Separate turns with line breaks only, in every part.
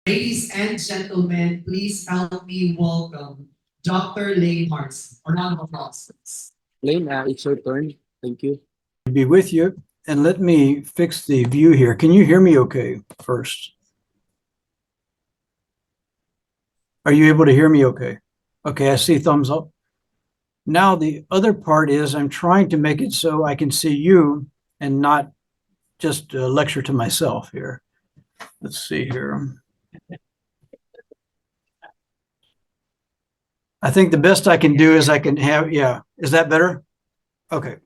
Ladies and gentlemen, please help me welcome Dr. Layne Hartsell, or round of applause, please.
Layne, it's your turn. Thank you.
Be with you. And let me fix the view here. Can you hear me okay first? Are you able to hear me okay? Okay, I see thumbs up. Now the other part is I'm trying to make it so I can see you and not just lecture to myself here. Let's see here. I think the best I can do is I can have, yeah. Is that better? Okay.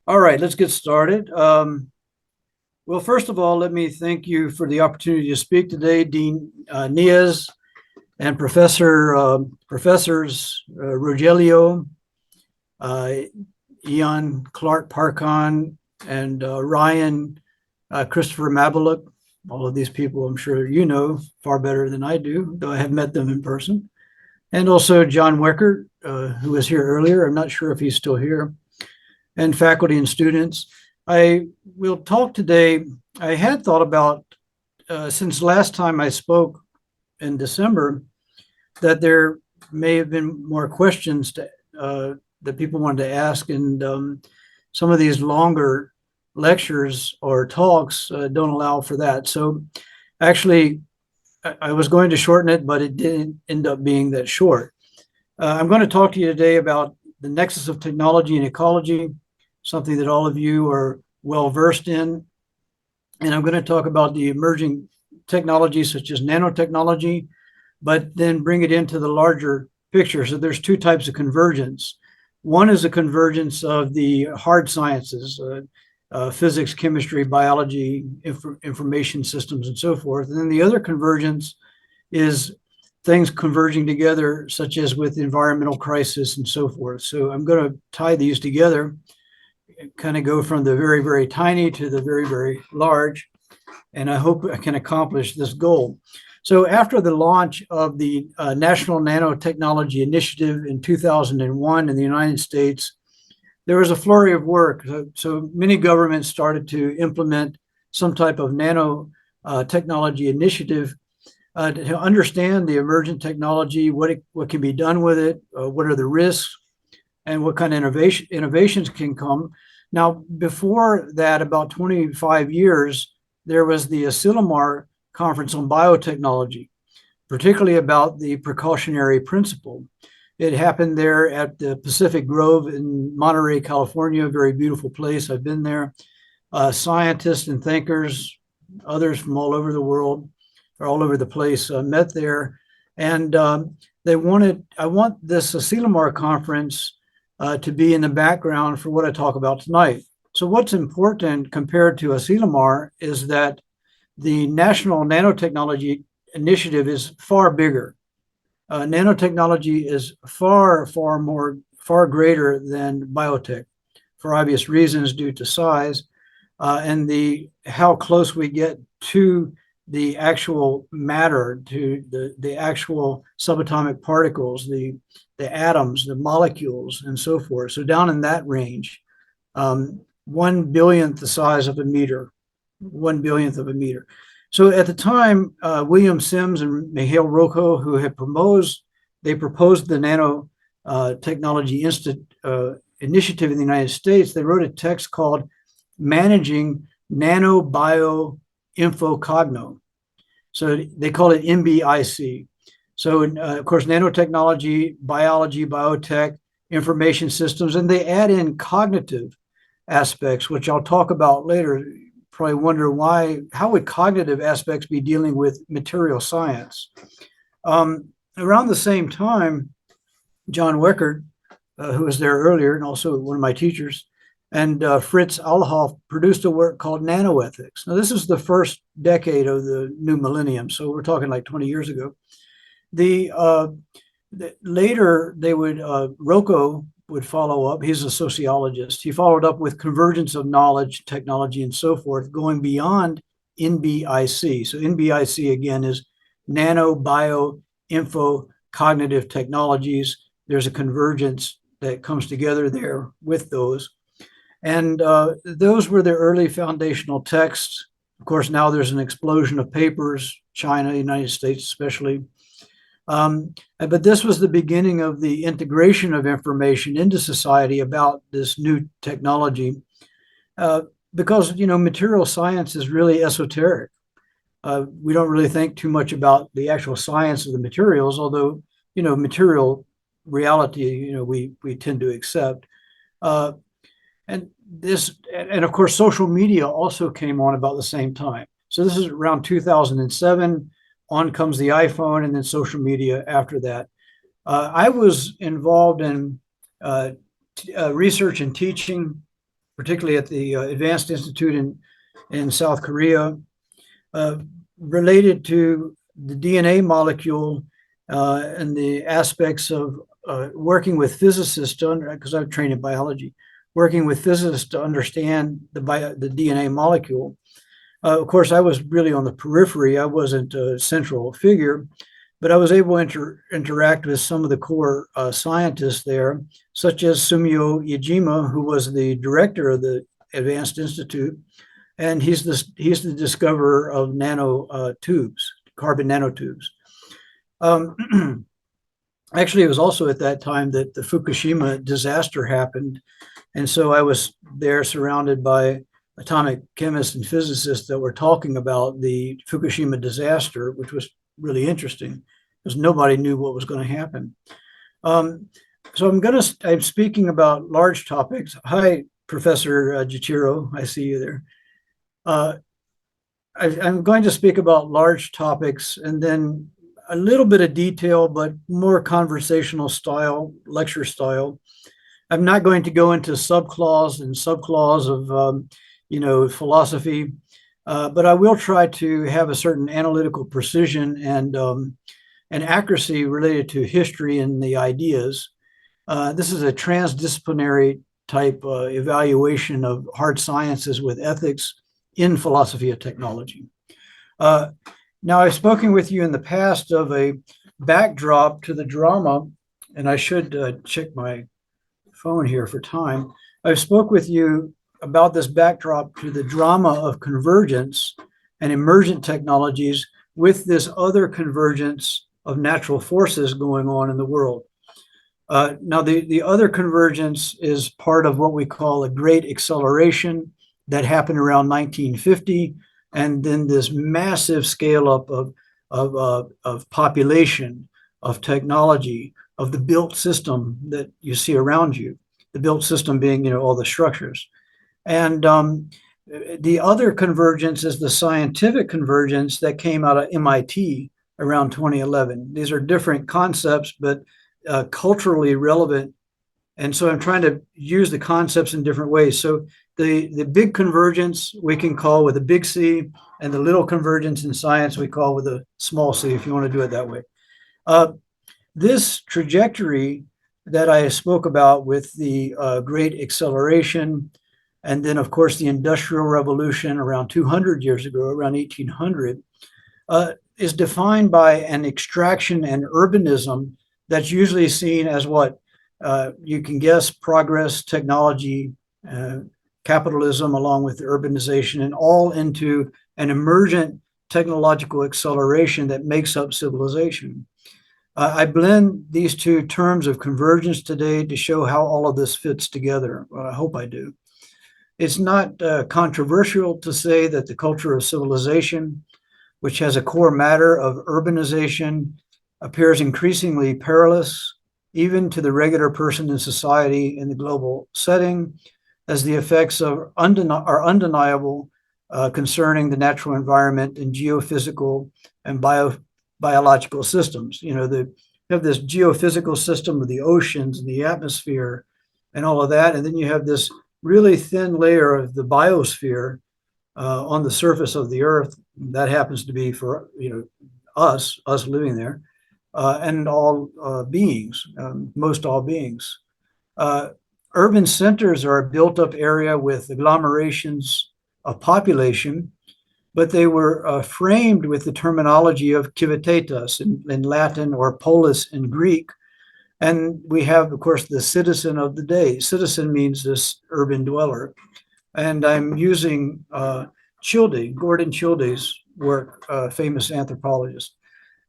All right, let's get started. Well, first of all, let me thank you for the opportunity to speak today, Dean Niaz and Professors Rogelio, Ian Clark Parkon, and Ryan Christopher Mabaluk. All of these people I'm sure you know far better than I do, though I have met them in person. And also John Weckert, who was here earlier. I'm not sure if he's still here. And faculty and students. I will talk today. I had thought about, since last time I spoke in December, that there may have been more questions that people wanted to ask. And some of these longer lectures or talks don't allow for that. So actually, I was going to shorten it, but it didn't end up being that short. I'm going to talk to you today about the nexus of technology and ecology, something that all of you are well versed in. And I'm going to talk about the emerging technologies such as nanotechnology, but then bring it into the larger picture. So there's two types of convergence. One is a convergence of the hard sciences, physics, chemistry, biology, information systems, and so forth. And then the other convergence is things converging together, such as with environmental crisis and so forth. So I'm going to tie these together, kind of go from the very, very tiny to the very, very large. And I hope I can accomplish this goal. So after the launch of the National Nanotechnology Initiative in 2001 in the United States, there was a flurry of work. So many governments started to implement some type of nanotechnology initiative to understand the emergent technology, what can be done with it, what are the risks, and what kind of innovations can come. Now, before that, about 25 years, there was the Asilomar Conference on Biotechnology, particularly about the precautionary principle. It happened there at the Pacific Grove in Monterrey, California, a very beautiful place. I've been there. Scientists and thinkers, others from all over the world, or all over the place, met there. And I want this Asilomar conference to be in the background for what I talk about tonight. So what's important compared to Asilomar is that the National Nanotechnology Initiative is far bigger. Nanotechnology is far greater than biotech for obvious reasons due to size and how close we get to the actual matter, to the actual subatomic particles, the atoms, the molecules, and so forth. So down in that range, 1/1000th the size of a meter, 1/1000th of a meter. So at the time, William Sims and Mihail Rocco, who had proposed the Nanotechnology Initiative in the United States, they wrote a text called Managing Nanobio Infocogno. So they call it MBIC. So of course, nanotechnology, biology, biotech, information systems, and they add in cognitive aspects, which I'll talk about later. Probably wonder how would cognitive aspects be dealing with material science? Around the same time, John Weckert, who was there earlier and also one of my teachers, and Fritz Alhauf produced a work called Nanoethics. Now, this is the first decade of the new millennium, so we're talking like 20 years ago. Later, Rocco would follow up. He's a sociologist. He followed up with convergence of knowledge, technology, and so forth, going beyond NBIC. So NBIC, again, is nano, bio, info, cognitive technologies. There's a convergence that comes together there with those. And those were the early foundational texts Of course, now there's an explosion of papers, China, United States especially. But this was the beginning of the integration of information into society about this new technology. Because, material science is really esoteric. We don't really think too much about the actual science of the materials, although, material reality, we tend to accept. And of course, social media also came on about the same time. So this is around 2007. On comes the iPhone, and then social media after that. I was involved in research and teaching, particularly at the Advanced Institute in South Korea, related to the DNA molecule and the aspects of working with physicists, because I'm trained in biology, working with physicists to understand the DNA molecule. Of course, I was really on the periphery. I wasn't a central figure, but I was able to interact with some of the core scientists there, such as Sumio Yajima, who was the director of the Advanced Institute, and he's the discoverer of carbon nanotubes. Actually, it was also at that time that the Fukushima disaster happened, and so I was there surrounded by atomic chemists and physicists that were talking about the Fukushima disaster, which was really interesting because nobody knew what was going to happen. So I'm speaking about large topics. Hi, Professor Jichiro, I see you there. I'm going to speak about large topics and then a little bit of detail, but more conversational style, lecture style. I'm not going to go into subclause of philosophy, but I will try to have a certain analytical precision and accuracy related to history and the ideas. This is a transdisciplinary type evaluation of hard sciences with ethics in philosophy of technology. Now, I've spoken with you in the past of a backdrop to the drama, and I should check my phone here for time. I've spoke with you about this backdrop to the drama of convergence and emergent technologies with this other convergence of natural forces going on in the world. Now, the other convergence is part of what we call a great acceleration that happened around 1950, and then this massive scale up of population, of technology, of the built system that you see around you, the built system being, all the structures. And the other convergence is the scientific convergence that came out of MIT around 2011. These are different concepts, but culturally relevant. And so I'm trying to use the concepts in different ways. So the big convergence we can call with a big C, and the little convergence in science we call with a small c, if you want to do it that way. This trajectory that I spoke about with the great acceleration, and then, of course, the Industrial Revolution around 200 years ago, around 1800, is defined by an extraction and urbanism that's usually seen as what you can guess: progress, technology, capitalism, along with urbanization, and all into an emergent technological acceleration that makes up civilization. I blend these two terms of convergence today to show how all of this fits together. I hope I do. It's not controversial to say that the culture of civilization, which has a core matter of urbanization, appears increasingly perilous, even to the regular person in society in the global setting, as the effects are undeniable concerning the natural environment and geophysical and biological systems. You have this geophysical system of the oceans and the atmosphere and all of that, and then you have this really thin layer of the biosphere on the surface of the earth. That happens to be for us living there, and all beings, most all beings. Urban centers are a built-up area with agglomerations of population, but they were framed with the terminology of civitatis in Latin, or polis in Greek. And we have, of course, the citizen of the day. Citizen means this urban dweller. And I'm using Gordon Childe's work, famous anthropologist.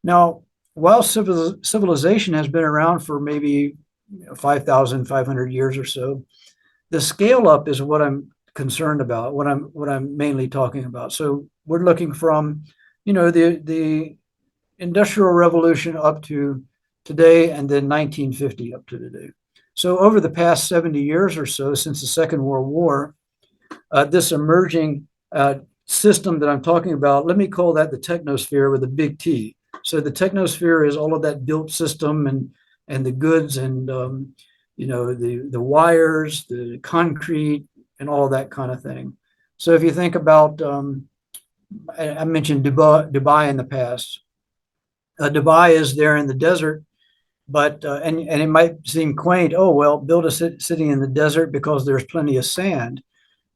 Now, while civilization has been around for maybe 5,500 years or so, the scale up is what I'm concerned about, what I'm mainly talking about. So we're looking from, the Industrial Revolution up to today, and then 1950 up to today. So over the past 70 years or so, since the Second World War, this emerging system that I'm talking about, let me call that the technosphere with a big T. So the technosphere is all of that built system and the goods and the wires, the concrete, and all that kind of thing. So if you think about, I mentioned Dubai in the past. Dubai is there in the desert, but and it might seem quaint. Oh well, build a city in the desert because there's plenty of sand.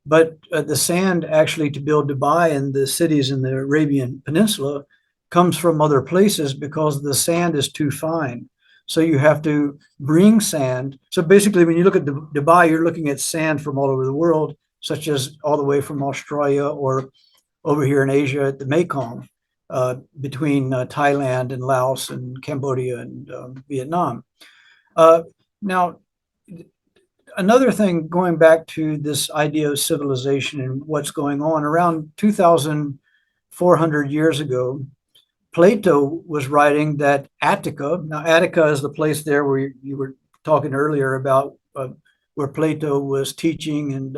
But the sand actually to build Dubai and the cities in the Arabian Peninsula comes from other places because the sand is too fine. So you have to bring sand. So basically, when you look at Dubai, you're looking at sand from all over the world, such as all the way from Australia or over here in Asia at the Mekong, between Thailand and Laos and Cambodia and Vietnam. Now, another thing, going back to this idea of civilization and what's going on, around 2,400 years ago, Plato was writing that Attica, now Attica is the place there where you were talking earlier about where Plato was teaching, and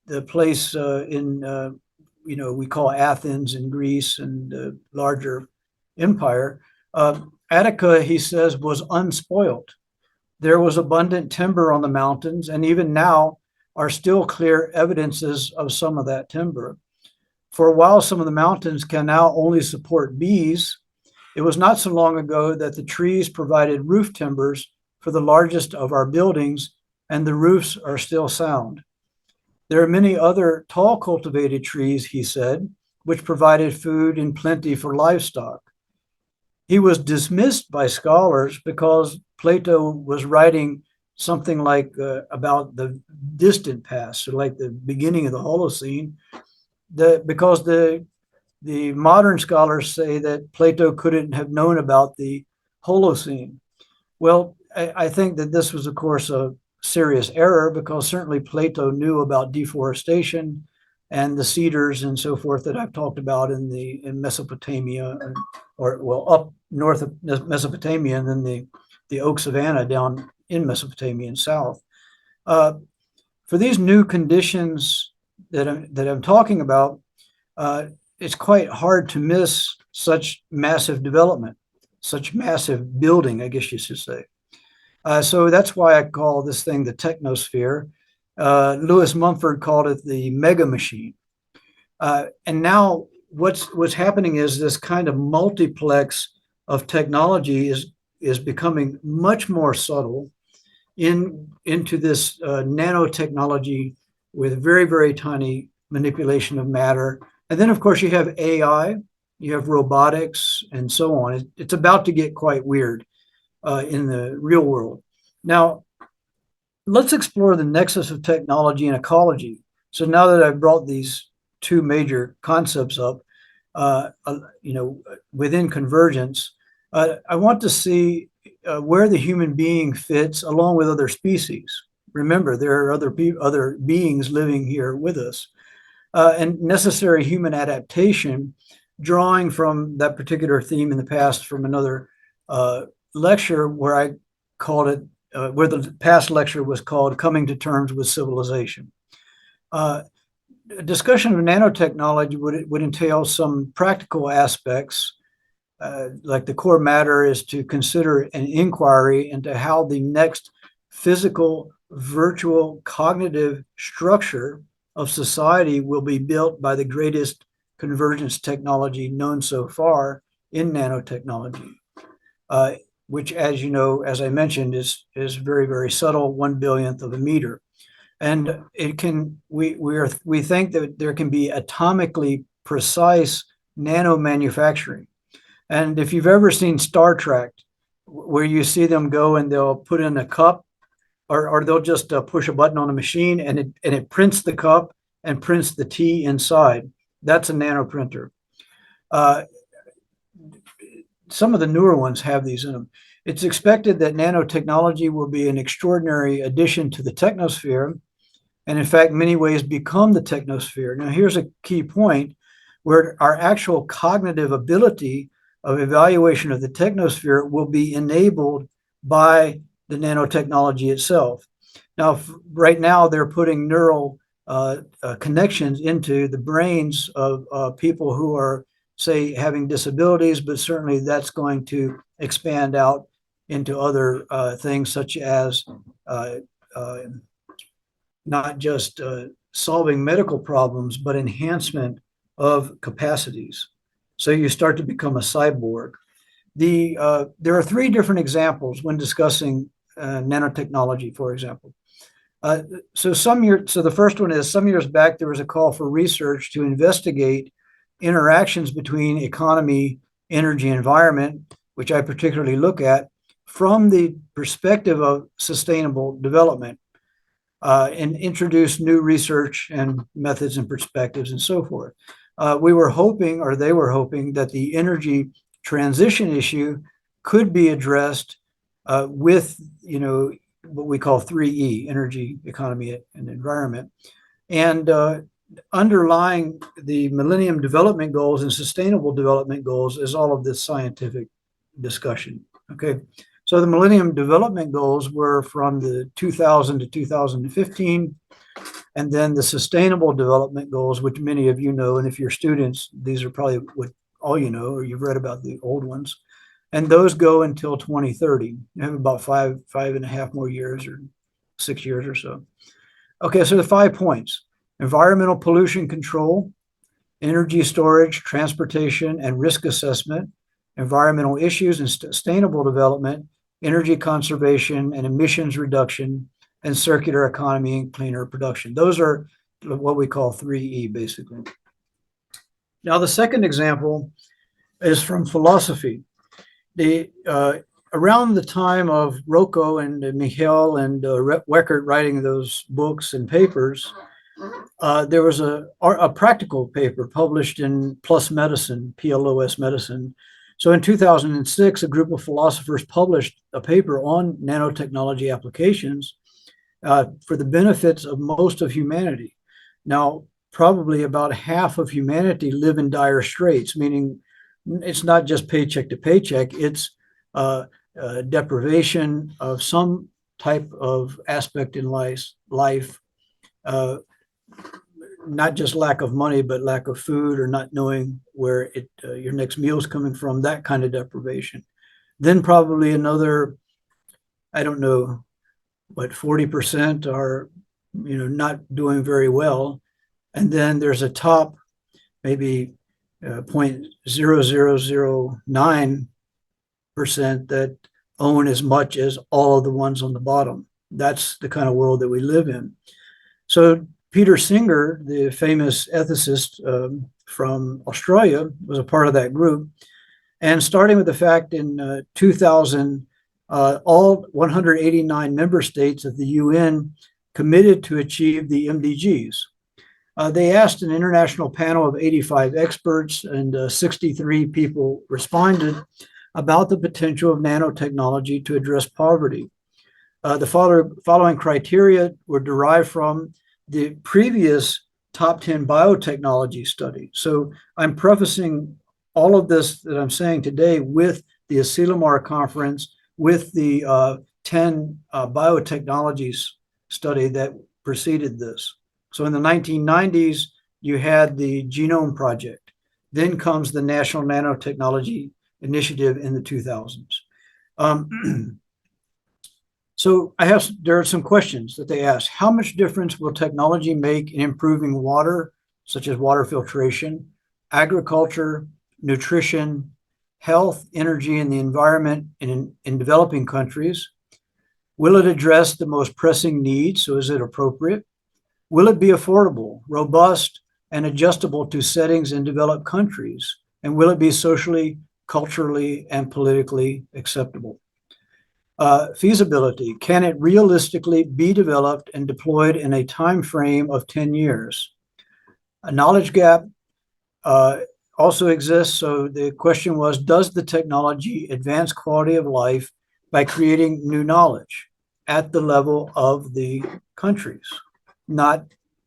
the place we call Athens in Greece and the larger empire. Attica, he says, was unspoilt. There was abundant timber on the mountains, and even now are still clear evidences of some of that timber. For a while, some of the mountains can now only support bees. It was not so long ago that the trees provided roof timbers for the largest of our buildings, and the roofs are still sound. There are many other tall cultivated trees, he said, which provided food in plenty for livestock. He was dismissed by scholars because Plato was writing something like about the distant past, so like the beginning of the Holocene, because the modern scholars say that Plato couldn't have known about the Holocene. Well, I think that this was, of course, a serious error, because certainly Plato knew about deforestation and the cedars and so forth that I've talked about in Mesopotamia, or up north of Mesopotamia, and then the oak savanna down in Mesopotamia and south. For these new conditions that I'm talking about, it's quite hard to miss such massive development, such massive building, I guess you should say. So that's why I call this thing the technosphere. Lewis Mumford called it the mega machine. And now what's happening is this kind of multiplex of technology is becoming much more subtle into this nanotechnology with very, very tiny manipulation of matter. And then, of course, you have AI, you have robotics, and so on. It's about to get quite weird in the real world. Now, let's explore the nexus of technology and ecology. So now that I've brought these two major concepts up, within convergence, I want to see where the human being fits along with other species. Remember, there are other beings living here with us, and necessary human adaptation, drawing from that particular theme in the past from another lecture where I called it, where the past lecture was called Coming to Terms with Civilization. A discussion of nanotechnology would entail some practical aspects, like the core matter is to consider an inquiry into how the next physical, virtual, cognitive structure of society will be built by the greatest convergence technology known so far in nanotechnology, which, as you know, as I mentioned, is very, very subtle, 1/1000th of a meter. And it can, we think that there can be atomically precise nano manufacturing. And if you've ever seen Star Trek, where you see them go and they'll put in a cup, or they'll just push a button on a machine and it prints the cup and prints the tea inside. That's a nanoprinter. Some of the newer ones have these in them. It's expected that nanotechnology will be an extraordinary addition to the technosphere, and in fact, in many ways become the technosphere. Now, here's a key point where our actual cognitive ability of evaluation of the technosphere will be enabled by the nanotechnology itself. Now, right now, they're putting neural connections into the brains of people who are, say, having disabilities, but certainly that's going to expand out into other things such as not just solving medical problems, but enhancement of capacities. So you start to become a cyborg. There are three different examples when discussing nanotechnology, for example. So the first one is some years back, there was a call for research to investigate interactions between economy, energy, environment, which I particularly look at from the perspective of sustainable development, and introduce new research and methods and perspectives and so forth. We were hoping, or they were hoping, that the energy transition issue could be addressed with, what we call 3E, energy, economy, and environment. And underlying the Millennium Development Goals and Sustainable Development Goals is all of this scientific discussion. Okay, so the Millennium Development Goals were from the 2000 to 2015, and then the Sustainable Development Goals, which many of you know, and if you're students, these are probably what all you know, or you've read about the old ones. And those go until 2030. You have about five and a half more years, or 6 years or so. Okay, so the 5 points: environmental pollution control, energy storage, transportation, and risk assessment, environmental issues and sustainable development, energy conservation and emissions reduction, and circular economy and cleaner production. Those are what we call 3E, basically. Now, the second example is from philosophy. Around the time of Rocco and Michael and Weckert writing those books and papers, there was a practical paper published in PLOS Medicine, PLOS Medicine. So in 2006, a group of philosophers published a paper on nanotechnology applications for the benefits of most of humanity. Now, probably about half of humanity live in dire straits, meaning it's not just paycheck to paycheck, it's deprivation of some type of aspect in life, not just lack of money, but lack of food, or not knowing where your next meal is coming from, that kind of deprivation. Then probably another, I don't know, what, 40% are, not doing very well. And then there's a top, maybe 0.0009% that own as much as all of the ones on the bottom. That's the kind of world that we live in. So Peter Singer, the famous ethicist from Australia, was a part of that group. And starting with the fact in 2000, all 189 member states of the UN committed to achieve the MDGs. They asked an international panel of 85 experts, and 63 people responded about the potential of nanotechnology to address poverty. The following criteria were derived from the previous top 10 biotechnology study. So I'm prefacing all of this that I'm saying today with the Asilomar conference, with the 10 biotechnologies study that preceded this. So in the 1990s, you had the Genome Project. Then comes the National Nanotechnology Initiative in the 2000s. So there are some questions that they asked. How much difference will technology make in improving water, such as water filtration, agriculture, nutrition, health, energy, and the environment in developing countries? Will it address the most pressing needs? So is it appropriate? Will it be affordable, robust, and adjustable to settings in developed countries? And will it be socially, culturally, and politically acceptable? Feasibility. Can it realistically be developed and deployed in a time frame of 10 years? A knowledge gap. uh, also exists. So the question was, does the technology advance quality of life by creating new knowledge at the level of the countries, not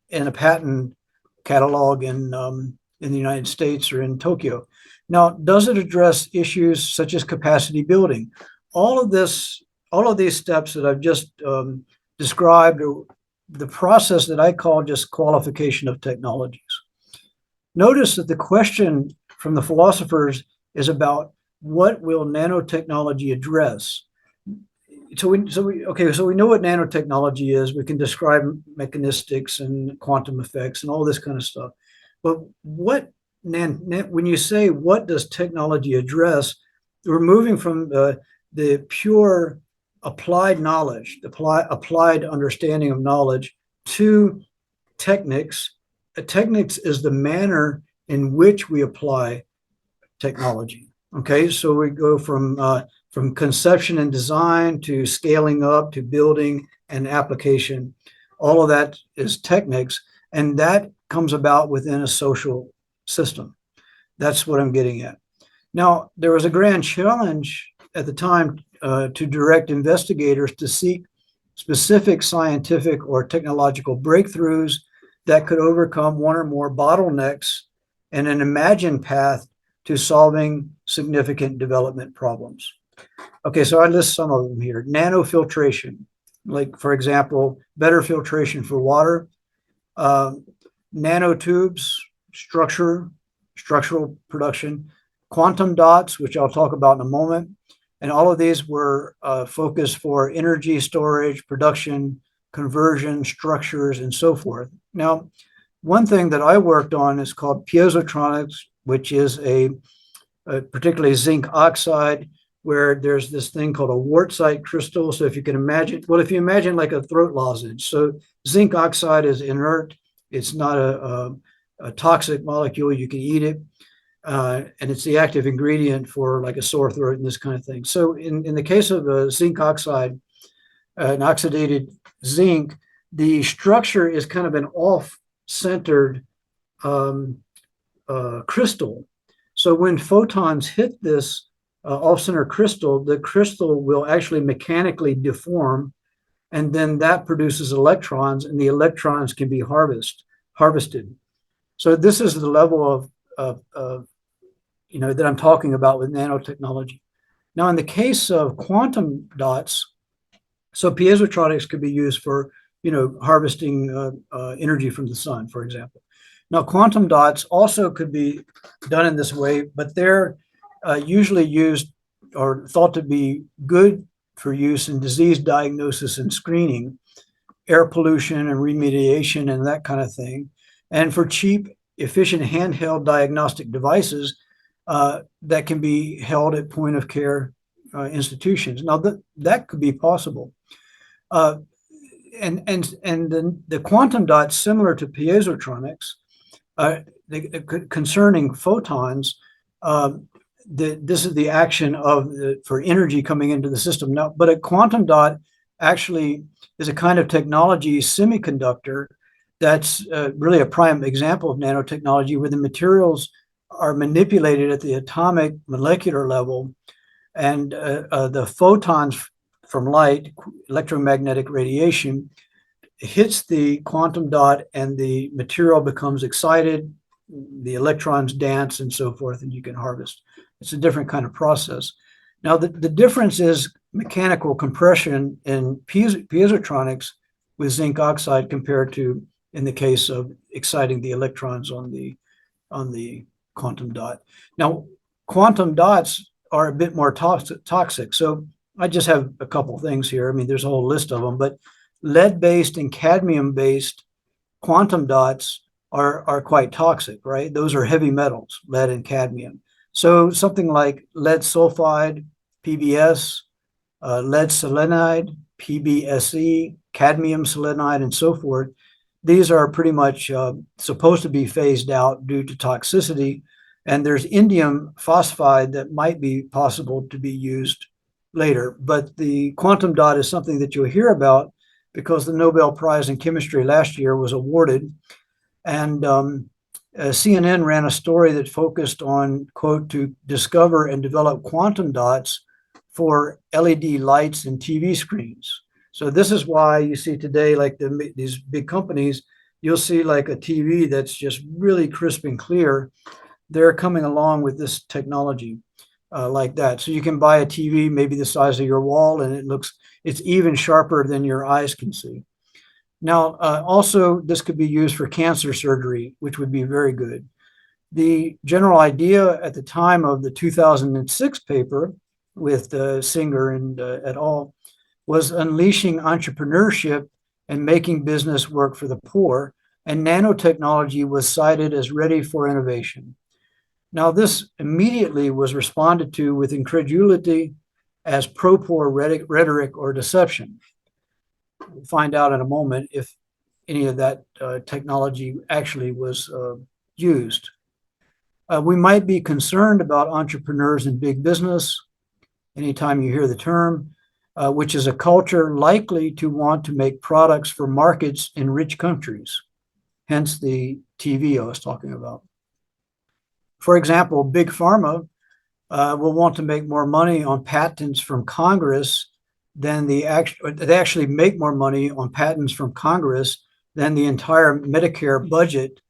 in a patent catalog in the United States or in Tokyo? Now, does it address issues such as capacity building? All of this, all of these steps that I've just described are the process that I call just qualification of technologies. Notice that the question from the philosophers is about what will nanotechnology address? So we know what nanotechnology is. We can describe mechanistics and quantum effects and all this kind of stuff. But when you say what does technology address, we're moving from the pure applied knowledge, applied understanding of knowledge to technics. Technics is the manner in which we apply technology. Okay, so we go from conception and design to scaling up to building and application. All of that is techniques, and that comes about within a social system. That's what I'm getting at. Now, there was a grand challenge at the time to direct investigators to seek specific scientific or technological breakthroughs that could overcome one or more bottlenecks and an imagined path to solving significant development problems. Okay, so I list some of them here. Nanofiltration, like for example, better filtration for water, nanotubes, structural production, quantum dots, which I'll talk about in a moment. And all of these were focused for energy storage, production, conversion, structures, and so forth. Now, one thing that I worked on is called piezotronics, which is a particularly zinc oxide, where there's this thing called a quartzite crystal. So if you can imagine, well, if you imagine like a throat lozenge, so zinc oxide is inert. It's not a toxic molecule. You can eat it. And it's the active ingredient for like a sore throat and this kind of thing. So in the case of a zinc oxide, an oxidated zinc, the structure is kind of an off-centered crystal. So when photons hit this off-center crystal, the crystal will actually mechanically deform, and then that produces electrons, and the electrons can be harvested. So this is the level of that I'm talking about with nanotechnology. Now, in the case of quantum dots, so piezotronics could be used for harvesting energy from the sun, for example. Now, quantum dots also could be done in this way, but they're usually used or thought to be good for use in disease diagnosis and screening, air pollution and remediation and that kind of thing. And for cheap, efficient handheld diagnostic devices that can be held at point of care institutions. Now, that could be possible. And then the quantum dots, similar to piezotronics, concerning photons, this is the action for energy coming into the system. Now, but a quantum dot actually is a kind of technology semiconductor that's really a prime example of nanotechnology, where the materials are manipulated at the atomic molecular level, and the photons from light, electromagnetic radiation, hits the quantum dot, and the material becomes excited, the electrons dance and so forth, and you can harvest. It's a different kind of process. Now, the difference is mechanical compression in piezotronics with zinc oxide compared to in the case of exciting the electrons on the quantum dot. Now, quantum dots are a bit more toxic. So I just have a couple things here. I mean, there's a whole list of them, but lead-based and cadmium-based quantum dots are quite toxic, right? Those are heavy metals, lead and cadmium. So something like lead sulfide, PBS, lead selenide, PBSE, cadmium selenide, and so forth. These are pretty much supposed to be phased out due to toxicity. And there's indium phosphide that might be possible to be used later. But the quantum dot is something that you'll hear about because the Nobel Prize in Chemistry last year was awarded. And CNN ran a story that focused on, quote, to discover and develop quantum dots for LED lights and TV screens. So this is why you see today, like these big companies, you'll see like a TV that's just really crisp and clear. They're coming along with this technology like that. So you can buy a TV maybe the size of your wall, and it's even sharper than your eyes can see. Now, also, this could be used for cancer surgery, which would be very good. The general idea at the time of the 2006 paper with Singer and et al. Was unleashing entrepreneurship and making business work for the poor, and nanotechnology was cited as ready for innovation. Now, this immediately was responded to with incredulity as pro-poor rhetoric or deception. We'll find out in a moment if any of that technology actually was used. We might be concerned about entrepreneurs in big business, anytime you hear the term, which is a culture likely to want to make products for markets in rich countries, hence the TV I was talking about. For example, Big Pharma will want to make more money on patents from Congress than they actually make more money on patents from Congress than the entire Medicare budget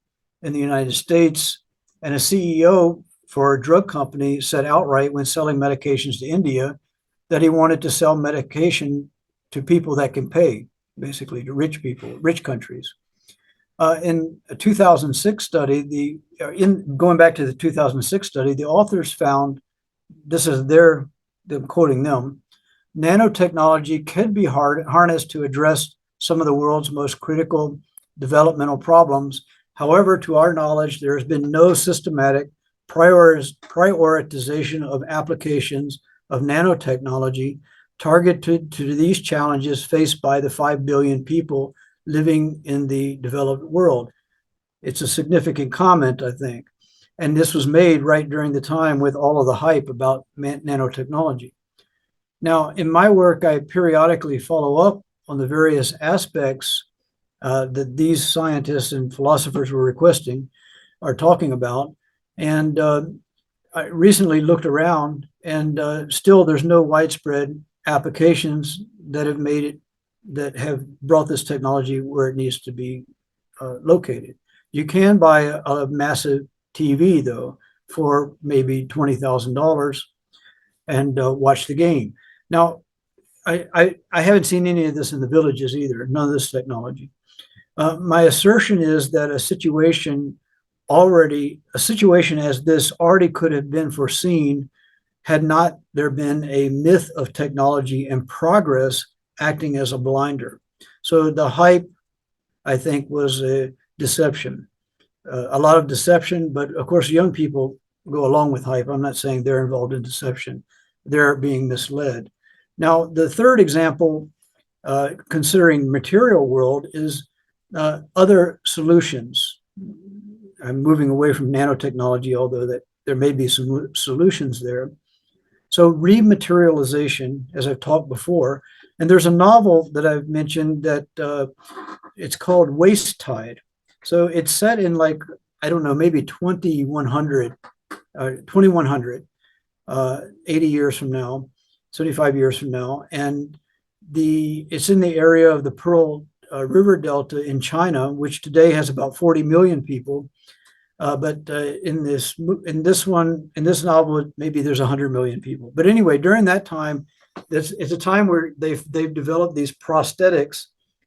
in the United States. And a CEO for a drug company said outright when selling medications to India that he wanted to sell medication to people that can pay, basically to rich people, rich countries. In a 2006 study, going back to the 2006 study, the authors found, this is them quoting them, nanotechnology could be harnessed to address some of the world's most critical developmental problems. However, to our knowledge, there has been no systematic prioritization of applications of nanotechnology targeted to these challenges faced by the 5 billion people living in the developed world. It's a significant comment, I think. And this was made right during the time with all of the hype about nanotechnology. Now, in my work, I periodically follow up on the various aspects that these scientists and philosophers were requesting, are talking about. And I recently looked around, and still there's no widespread applications that have made it, that have brought this technology where it needs to be located. You can buy a massive TV, though, for maybe $20,000 and watch the game. Now, I haven't seen any of this in the villages either, none of this technology. My assertion is that a situation as this already could have been foreseen had not there been a myth of technology and progress acting as a blinder. So the hype, I think, was a deception, a lot of deception, but of course, young people go along with hype. I'm not saying they're involved in deception. They're being misled. Now, the third example, considering material world, is other solutions. I'm moving away from nanotechnology, although that there may be some solutions there. So rematerialization, as I've talked before, and there's a novel that I've mentioned that it's called Waste Tide. So it's set in like, I don't know, maybe 2100, 80 years from now, 75 years from now. And it's in the area of the Pearl River Delta in China, which today has about 40 million people. But in this novel, maybe there's 100 million people. But anyway, during that time, it's a time where they've developed these prosthetics,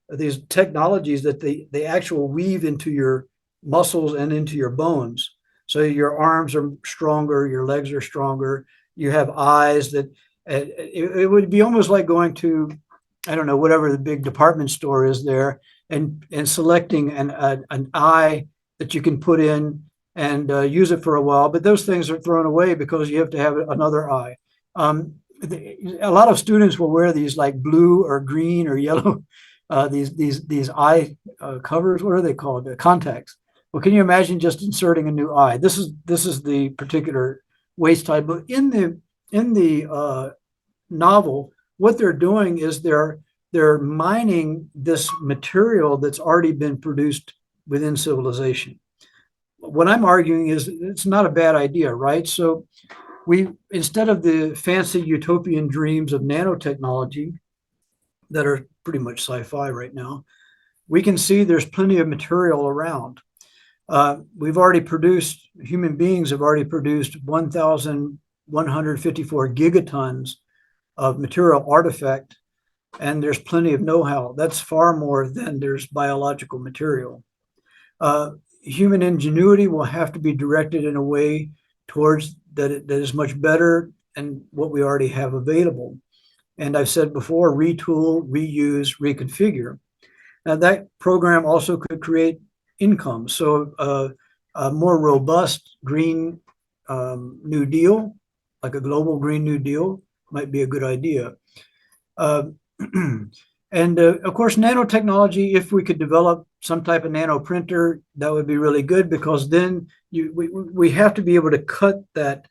these technologies that they actually weave into your muscles and into your bones. So your arms are stronger, your legs are stronger. You have eyes that it would be almost like going to, I don't know, whatever the big department store is there, and selecting an eye that you can put in and use it for a while. But those things are thrown away because you have to have another eye. A lot of students will wear these like blue or green or yellow, these eye covers. What are they called? Contacts. Well, can you imagine just inserting a new eye? This is the particular waste type. But in the novel, what they're doing is they're mining this material that's already been produced within civilization. what I'm arguing is it's not a bad idea, right? So instead of the fancy utopian dreams of nanotechnology that are pretty much sci-fi right now, we can see there's plenty of material around. Human beings have already produced 1,154 gigatons of material artifact, and there's plenty of know-how. That's far more than there's biological material. Human ingenuity will have to be directed in a way towards that is much better and what we already have available. And I've said before, retool, reuse, reconfigure. Now that program also could create income. So a more robust green New Deal, like a global Green New Deal, might be a good idea. And of course, nanotechnology, if we could develop some type of nano printer, that would be really good, because then we have to be able to cut that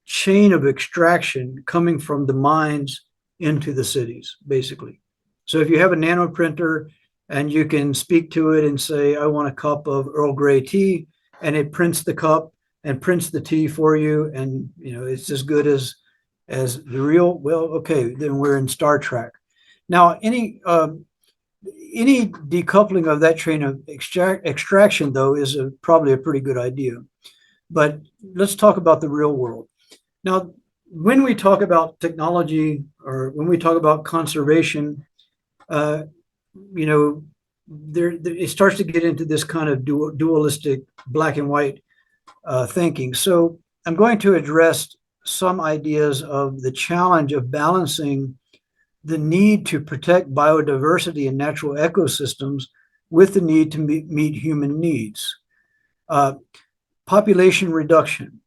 chain of extraction coming from the mines into the cities, basically. So if you have a nano printer and you can speak to it and say, I want a cup of Earl Grey tea, and it prints the cup and prints the tea for you, and it's as good as the real, well, okay, then we're in Star Trek. Now, any decoupling of that chain of extraction, though, is probably a pretty good idea. But let's talk about the real world. Now, when we talk about technology, or when we talk about conservation, it starts to get into this kind of dualistic black and white thinking. So I'm going to address some ideas of the challenge of balancing the need to protect biodiversity and natural ecosystems with the need to meet human needs. Population reduction.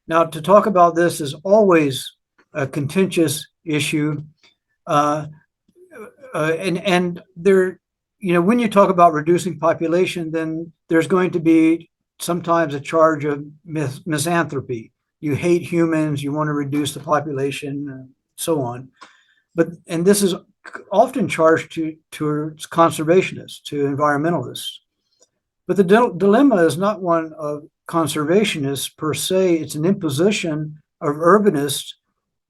Now, to talk about this is always a contentious issue. And there, when you talk about reducing population, then there's going to be sometimes a charge of misanthropy. You hate humans, you want to reduce the population, so on. And this is often charged towards conservationists, to environmentalists. But the dilemma is not one of conservationists per se, it's an imposition of urbanists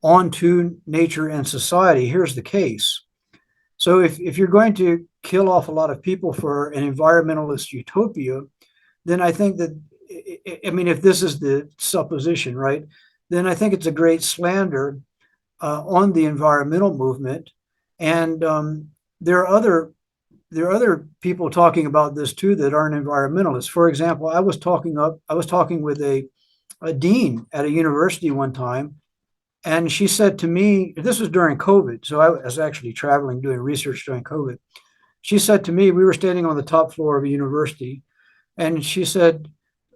onto nature and society. Here's the case. So if you're going to kill off a lot of people for an environmentalist utopia, then I think that, if this is the supposition, right, then I think it's a great slander on the environmental movement. And there are other people talking about this too that aren't environmentalists. For example, I was talking with a dean at a university one time, and she said to me, this was during COVID, so I was actually traveling doing research during COVID. She said to me, we were standing on the top floor of a university, and she said,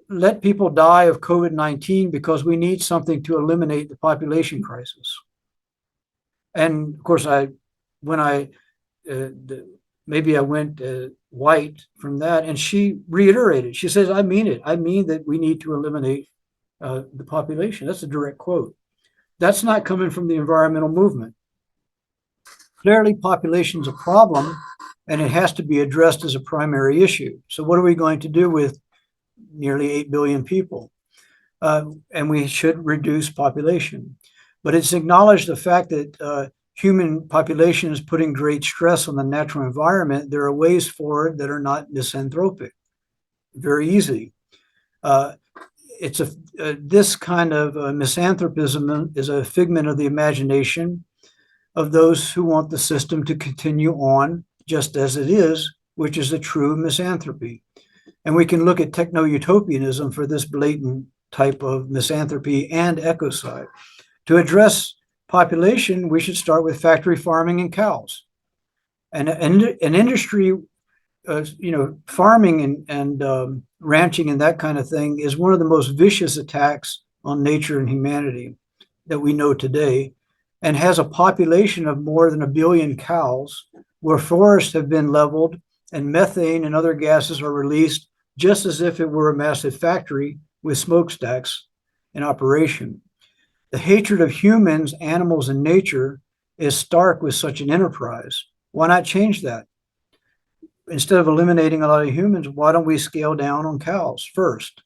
let people die of COVID-19 because we need something to eliminate the population crisis. And of course, maybe I went white from that, and she reiterated. She says, I mean it. I mean that we need to eliminate the population. That's a direct quote. That's not coming from the environmental movement. Clearly, population is a problem, and it has to be addressed as a primary issue. So what are we going to do with nearly 8 billion people? And we should reduce population. But it's acknowledged the fact that human population is putting great stress on the natural environment. There are ways forward that are not misanthropic, very easy. This kind of misanthropism is a figment of the imagination of those who want the system to continue on just as it is, which is a true misanthropy. And we can look at techno-utopianism for this blatant type of misanthropy and ecocide. To address population, we should start with factory farming and cows. And an industry, farming and ranching and that kind of thing is one of the most vicious attacks on nature and humanity that we know today, and has a population of more than 1 billion cows, where forests have been leveled and methane and other gases are released just as if it were a massive factory with smokestacks in operation. The hatred of humans, animals, and nature is stark with such an enterprise. Why not change that? Instead of eliminating a lot of humans, why don't we scale down on cows first?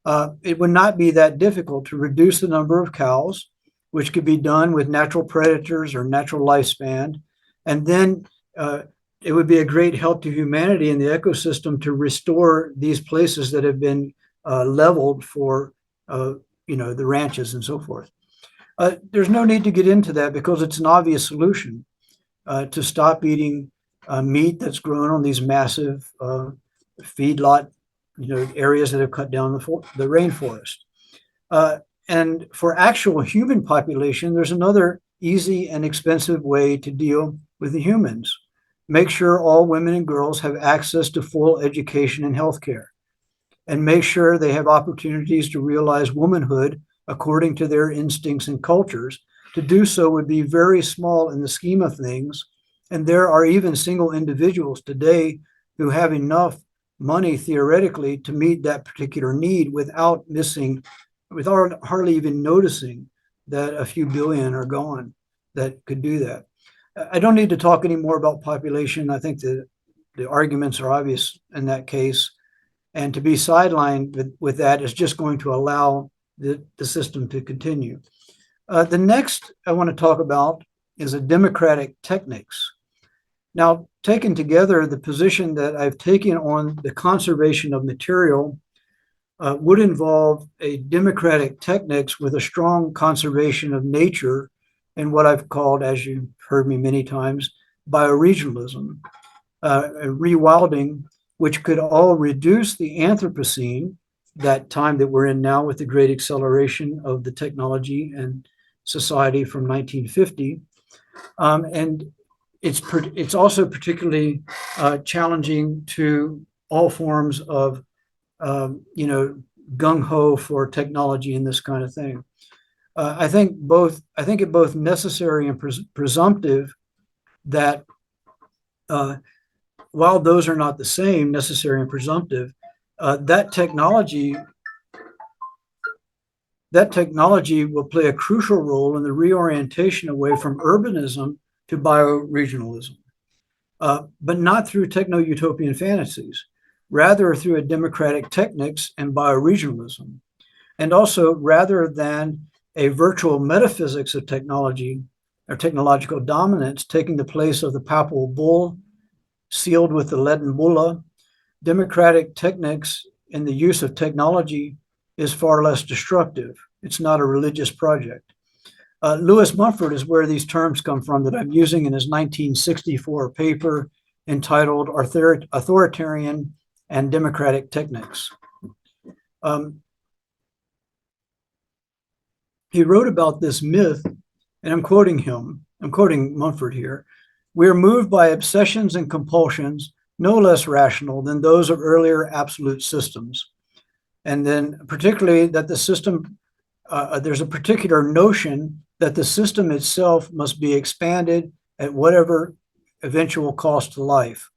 it would not be that difficult to reduce the number of cows, which could be done with natural predators or natural lifespan. And then it would be a great help to humanity in the ecosystem to restore these places that have been leveled for, the ranches and so forth. There's no need to get into that because it's an obvious solution to stop eating meat that's grown on these massive feedlot, areas that have cut down the rainforest. And for actual human population, there's another easy and expensive way to deal with the humans. Make sure all women and girls have access to full education and healthcare, and make sure they have opportunities to realize womanhood according to their instincts and cultures. To do so would be very small in the scheme of things. And there are even single individuals today who have enough money theoretically to meet that particular need without hardly even noticing that a few billion are gone that could do that. I don't need to talk any more about population. I think the arguments are obvious in that case. And to be sidelined with that is just going to allow the system to continue. The next I want to talk about is a democratic techniques. Now, taken together, the position that I've taken on the conservation of material would involve a democratic techniques with a strong conservation of nature and what I've called, as you've heard me many times, bioregionalism, rewilding, which could all reduce the Anthropocene, that time that we're in now with the great acceleration of the technology and society from 1950. And it's also particularly challenging to all forms of, gung-ho for technology and this kind of thing. I think it both necessary and presumptive that while those are not the same, necessary and presumptive, that technology will play a crucial role in the reorientation away from urbanism to bioregionalism, but not through techno-utopian fantasies, rather through a democratic techniques and bioregionalism. And also, rather than a virtual metaphysics of technology or technological dominance taking the place of the papal bull sealed with the leaden bulla, democratic techniques in the use of technology is far less destructive. It's not a religious project. Lewis Mumford is where these terms come from that I'm using in his 1964 paper entitled Authoritarian and Democratic Techniques. He wrote about this myth, and I'm quoting Mumford here. We are moved by obsessions and compulsions no less rational than those of earlier absolute systems. And then particularly that the system, there's a particular notion that the system itself must be expanded at whatever eventual cost to life.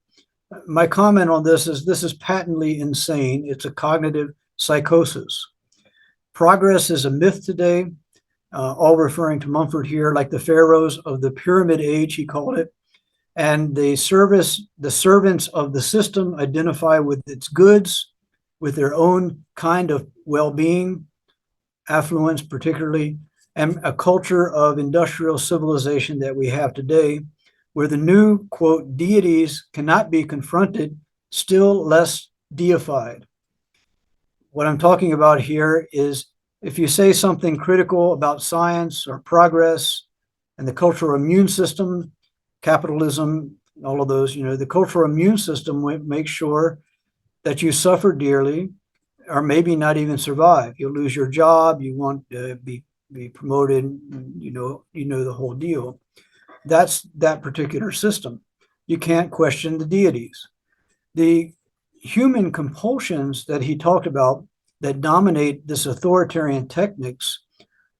My comment on this is patently insane. It's a cognitive psychosis. Progress is a myth today, all referring to Mumford here, like the pharaohs of the pyramid age, he called it. And the servants of the system identify with its goods, with their own kind of well-being, affluence particularly, and a culture of industrial civilization that we have today, where the new, quote, deities cannot be confronted, still less deified. What I'm talking about here is if you say something critical about science or progress and the cultural immune system, capitalism, all of those, the cultural immune system makes sure that you suffer dearly or maybe not even survive. You'll lose your job. You won't be promoted. You know the whole deal. That's that particular system. You can't question the deities. The human compulsions that he talked about that dominate this authoritarian techniques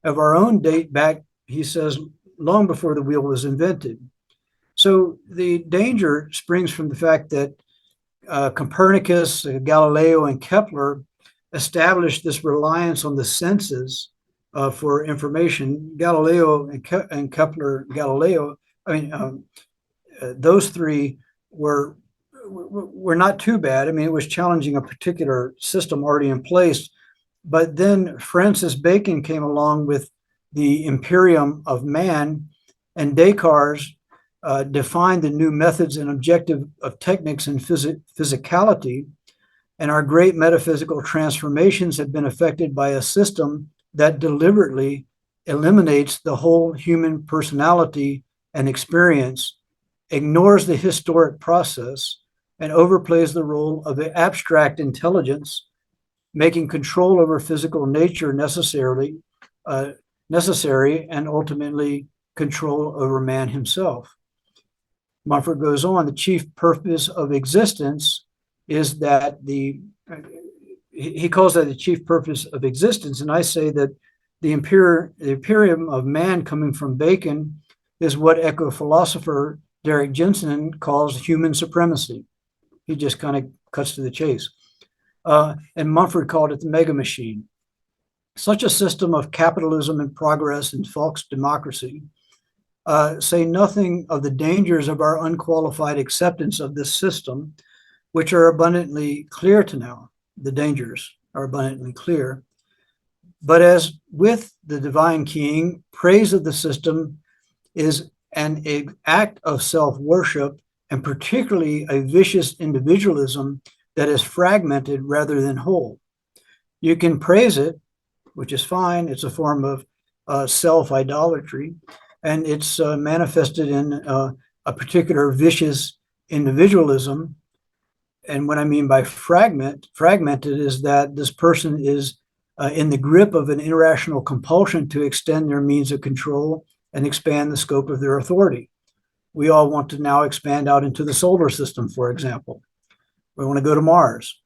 of our own date back, he says, long before the wheel was invented. So the danger springs from the fact that Copernicus, Galileo, and Kepler established this reliance on the senses for information. Galileo and Kepler, those three were not too bad. I mean, it was challenging a particular system already in place, But then Francis Bacon came along with the Imperium of Man, and Descartes defined the new methods and objective of technics and physicality. And our great metaphysical transformations have been affected by a system that deliberately eliminates the whole human personality and experience, ignores the historic process, and overplays the role of the abstract intelligence, making control over physical nature necessary and ultimately control over man himself. Mumford goes on, the chief purpose of existence is that he calls that the chief purpose of existence. And I say that the imperium of man coming from Bacon is what eco-philosopher Derek Jensen calls human supremacy. He just kind of cuts to the chase. And Mumford called it the mega machine. Such a system of capitalism and progress and false democracy say nothing of the dangers of our unqualified acceptance of this system, which are abundantly clear to now. The dangers are abundantly clear. But as with the divine king, praise of the system is an act of self-worship, and particularly a vicious individualism that is fragmented rather than whole. You can praise it, which is fine. It's a form of self-idolatry, and it's manifested in a particular vicious individualism. And what I mean by fragmented is that this person is in the grip of an irrational compulsion to extend their means of control and expand the scope of their authority. We all want to now expand out into the solar system, for example. We want to go to Mars.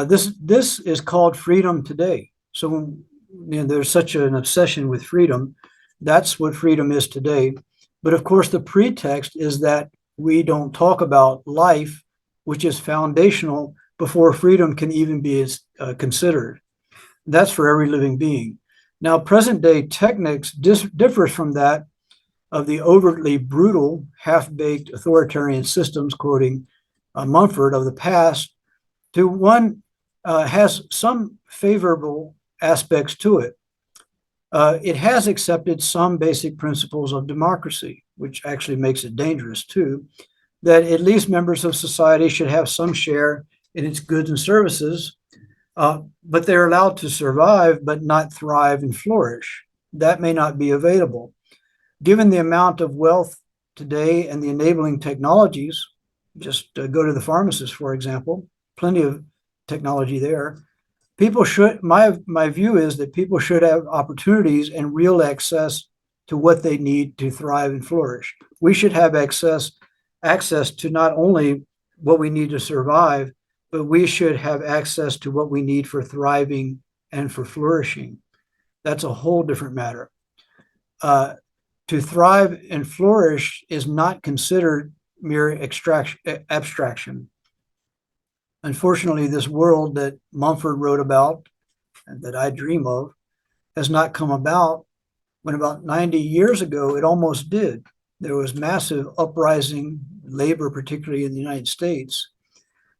This is called freedom today. So there's such an obsession with freedom. That's what freedom is today. But of course, the pretext is that we don't talk about life, which is foundational before freedom can even be considered. That's for every living being. Now, present day technics differs from that of the overtly brutal, half-baked authoritarian systems, quoting Mumford, of the past, to one has some favorable aspects to it. It has accepted some basic principles of democracy, which actually makes it dangerous too, that at least members of society should have some share in its goods and services, but they're allowed to survive, but not thrive and flourish. That may not be available. Given the amount of wealth today and the enabling technologies, just go to the pharmacist, for example, plenty of technology there. People should, my view is that people should have opportunities and real access to what they need to thrive and flourish. We should have access to not only what we need to survive, but we should have access to what we need for thriving and for flourishing. That's a whole different matter. To thrive and flourish is not considered mere abstraction. Unfortunately, this world that Mumford wrote about and that I dream of has not come about. When about 90 years ago, it almost did. There was massive uprising, labor, particularly in the United States.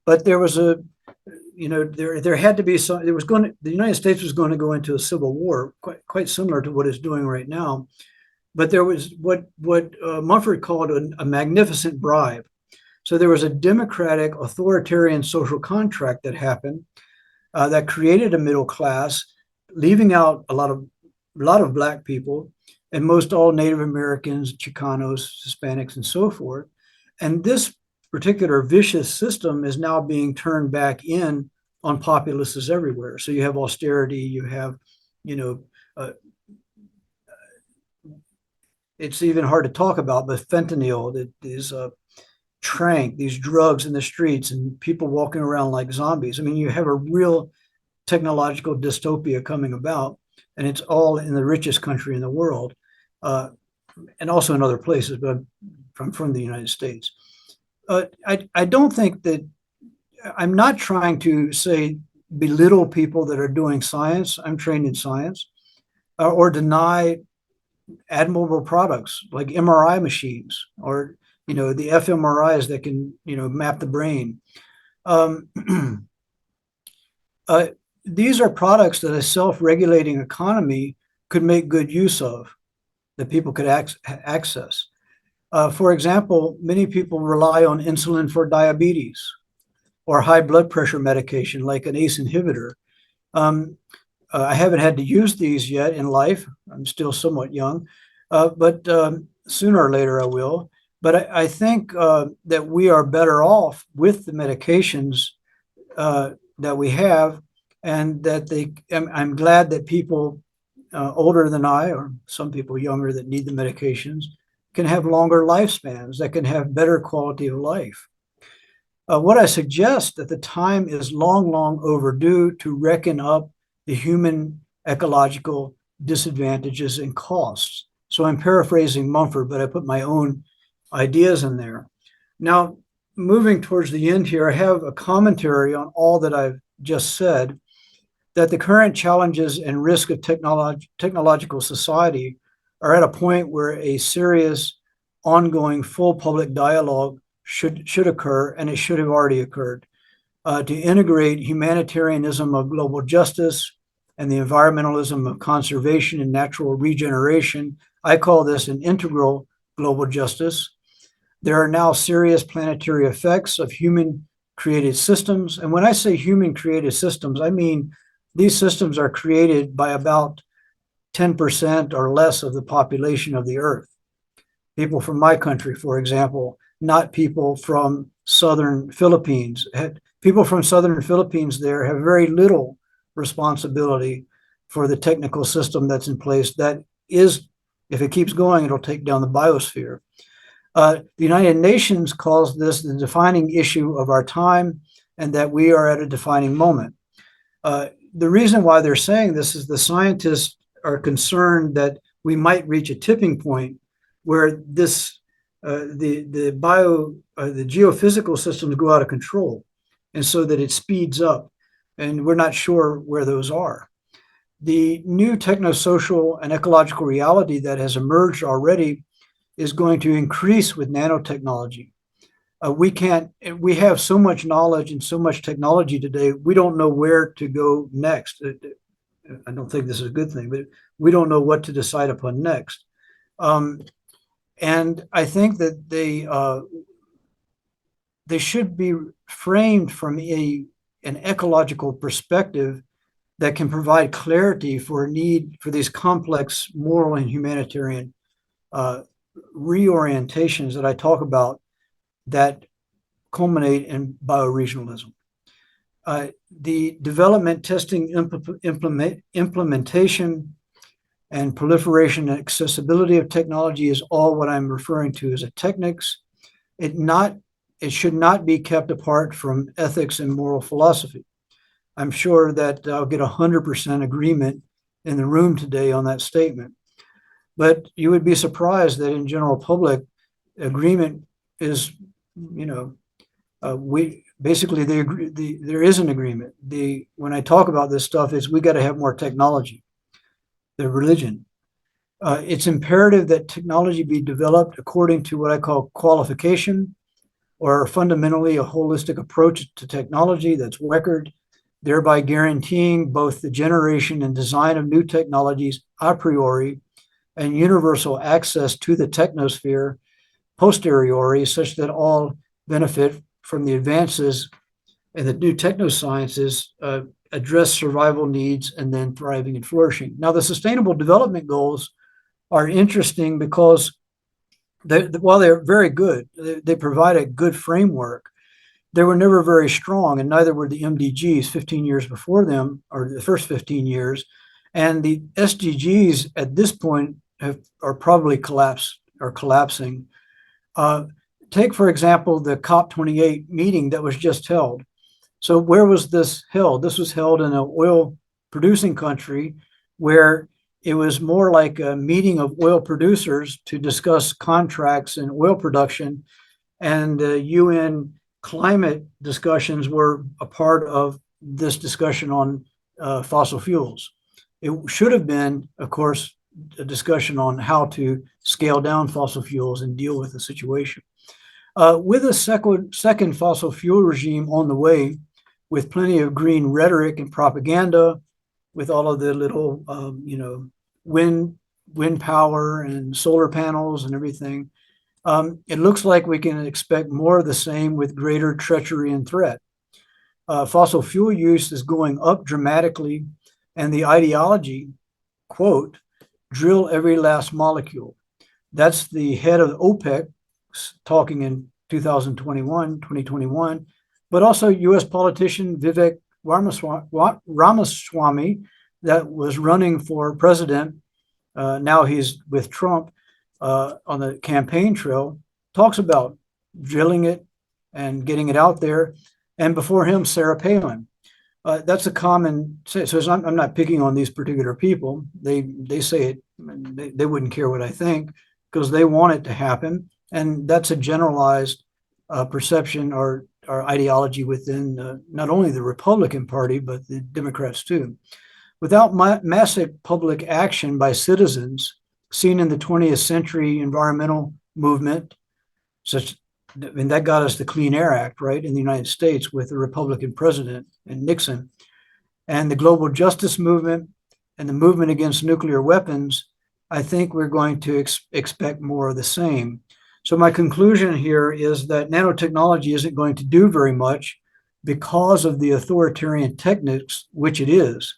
But there was there had to be some, the United States was going to go into a civil war, quite similar to what it's doing right now. But there was what Mumford called a magnificent bribe. So there was a democratic, authoritarian social contract that happened that created a middle class, leaving out a lot of Black people, and most all Native Americans, Chicanos, Hispanics, and so forth. And this particular vicious system is now being turned back in on populists everywhere. So you have austerity, you have, it's even hard to talk about, but fentanyl, that is trank, these drugs in the streets, and people walking around like zombies. I mean, you have a real technological dystopia coming about, and it's all in the richest country in the world, and also in other places, but from the United States. I don't think that, I'm not trying to say belittle people that are doing science. I'm trained in science, or deny admirable products like MRI machines, or the fMRIs that can map the brain. these are products that a self-regulating economy could make good use of, that people could access. For example, many people rely on insulin for diabetes or high blood pressure medication like an ACE inhibitor. Um, I haven't had to use these yet in life. I'm still somewhat young, but sooner or later I will. But I think that we are better off with the medications that we have, and that I'm glad that people older than I, or some people younger that need the medications, can have longer lifespans, that can have better quality of life. What I suggest that the time is long, long overdue to reckon up the human ecological disadvantages and costs. So I'm paraphrasing Mumford, but I put my own ideas in there. Now, moving towards the end here, I have a commentary on all that I've just said, that the current challenges and risk of technological society are at a point where a serious, ongoing, full public dialogue should occur, and it should have already occurred, to integrate humanitarianism of global justice and the environmentalism of conservation and natural regeneration. I call this an integral global justice. There are now serious planetary effects of human created systems. And when I say human created systems, I mean these systems are created by about 10% or less of the population of the Earth. People from my country, for example, not people from southern Philippines. People from southern Philippines there have very little responsibility for the technical system that's in place. That is, if it keeps going, it'll take down the biosphere. The United Nations calls this the defining issue of our time, and that we are at a defining moment. The reason why they're saying this is the scientists are concerned that we might reach a tipping point where this the geophysical systems go out of control, and so that it speeds up, and we're not sure where those are. The new technosocial and ecological reality that has emerged already is going to increase with nanotechnology. We have so much knowledge and so much technology today, we don't know where to go next. I don't think this is a good thing, but we don't know what to decide upon next. And I think that they should be framed from an ecological perspective that can provide clarity for a need for these complex moral and humanitarian reorientations that I talk about that culminate in bioregionalism. The development, testing, implementation, and proliferation and accessibility of technology is all what I'm referring to as a technics. It should not be kept apart from ethics and moral philosophy. I'm sure that I'll get 100% agreement in the room today on that statement. But you would be surprised that in general public, agreement is, we basically there is an agreement. When I talk about this stuff, is we got to have more technology. The religion. It's imperative that technology be developed according to what I call qualification, or fundamentally a holistic approach to technology that's record, thereby guaranteeing both the generation and design of new technologies a priori and universal access to the technosphere posteriori, such that all benefit from the advances in the new technosciences, address survival needs, and then thriving and flourishing. Now, the Sustainable Development Goals are interesting because while they're very good, they provide a good framework. They were never very strong, and neither were the MDGs 15 years before them, or the first 15 years. And the SDGs at this point are probably collapsing. Take, for example, the COP28 meeting that was just held. So where was this held? This was held in an oil producing country where it was more like a meeting of oil producers to discuss contracts in oil production, and UN climate discussions were a part of this discussion on fossil fuels. It should have been, of course, a discussion on how to scale down fossil fuels and deal with the situation. With a second fossil fuel regime on the way, with plenty of green rhetoric and propaganda, with all of the little, wind power and solar panels and everything. It looks like we can expect more of the same with greater treachery and threat. Fossil fuel use is going up dramatically, and the ideology, quote, drill every last molecule. That's the head of OPEC talking in 2021, but also US politician Vivek Ramaswamy that was running for president. Now he's with Trump on the campaign trail, talks about drilling it and getting it out there. And before him, Sarah Palin. That's a common say. So I'm not picking on these particular people. They say it. They wouldn't care what I think because they want it to happen. And that's a generalized perception or ideology within not only the Republican Party, but the Democrats too. Without massive public action by citizens seen in the 20th century environmental movement, that got us the Clean Air Act, right, in the United States with the Republican president and Nixon, and the global justice movement and the movement against nuclear weapons, I think we're going to expect more of the same. So my conclusion here is that nanotechnology isn't going to do very much because of the authoritarian techniques, which it is.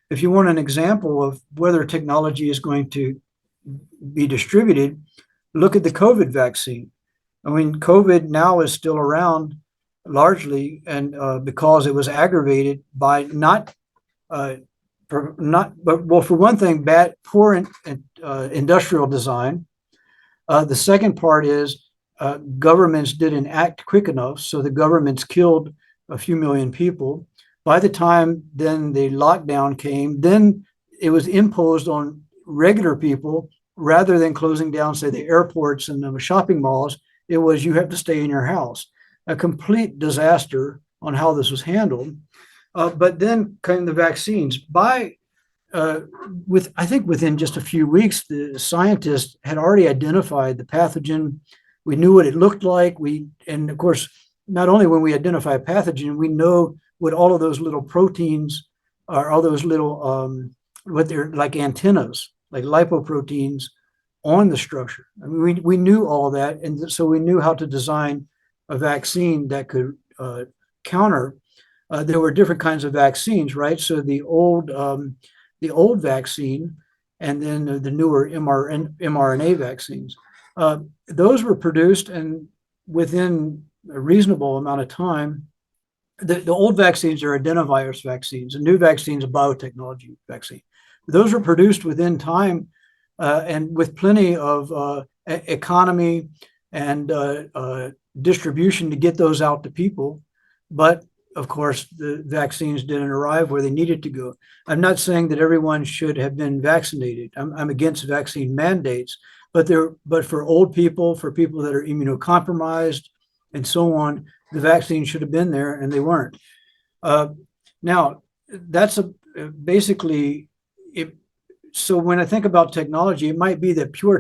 If you want an example of whether technology is going to be distributed, look at the COVID vaccine. I mean, COVID now is still around largely, and because it was aggravated by for one thing, poor industrial design. The second part is governments didn't act quick enough, so the governments killed a few million people. By the time then the lockdown came, then it was imposed on regular people rather than closing down, say, the airports and the shopping malls. It was you have to stay in your house. A complete disaster on how this was handled. But then came the vaccines. I think within just a few weeks, the scientists had already identified the pathogen. We knew what it looked like. And of course, not only when we identify a pathogen, we know what all of those little proteins are, all those little, what they're like antennas, like lipoproteins on the structure. I mean, we knew all of that. And so we knew how to design a vaccine that could counter. There were different kinds of vaccines, right? So the old vaccine and then the newer mRNA vaccines, those were produced, and within a reasonable amount of time, the old vaccines are adenovirus vaccines, and new vaccines, a biotechnology vaccine. Those were produced within time and with plenty of economy and distribution to get those out to people. But of course, the vaccines didn't arrive where they needed to go. I'm not saying that everyone should have been vaccinated. I'm against vaccine mandates, but for old people, for people that are immunocompromised and so on, the vaccine should have been there and they weren't. Now, that's basically it. So when I think about technology, it might be that pure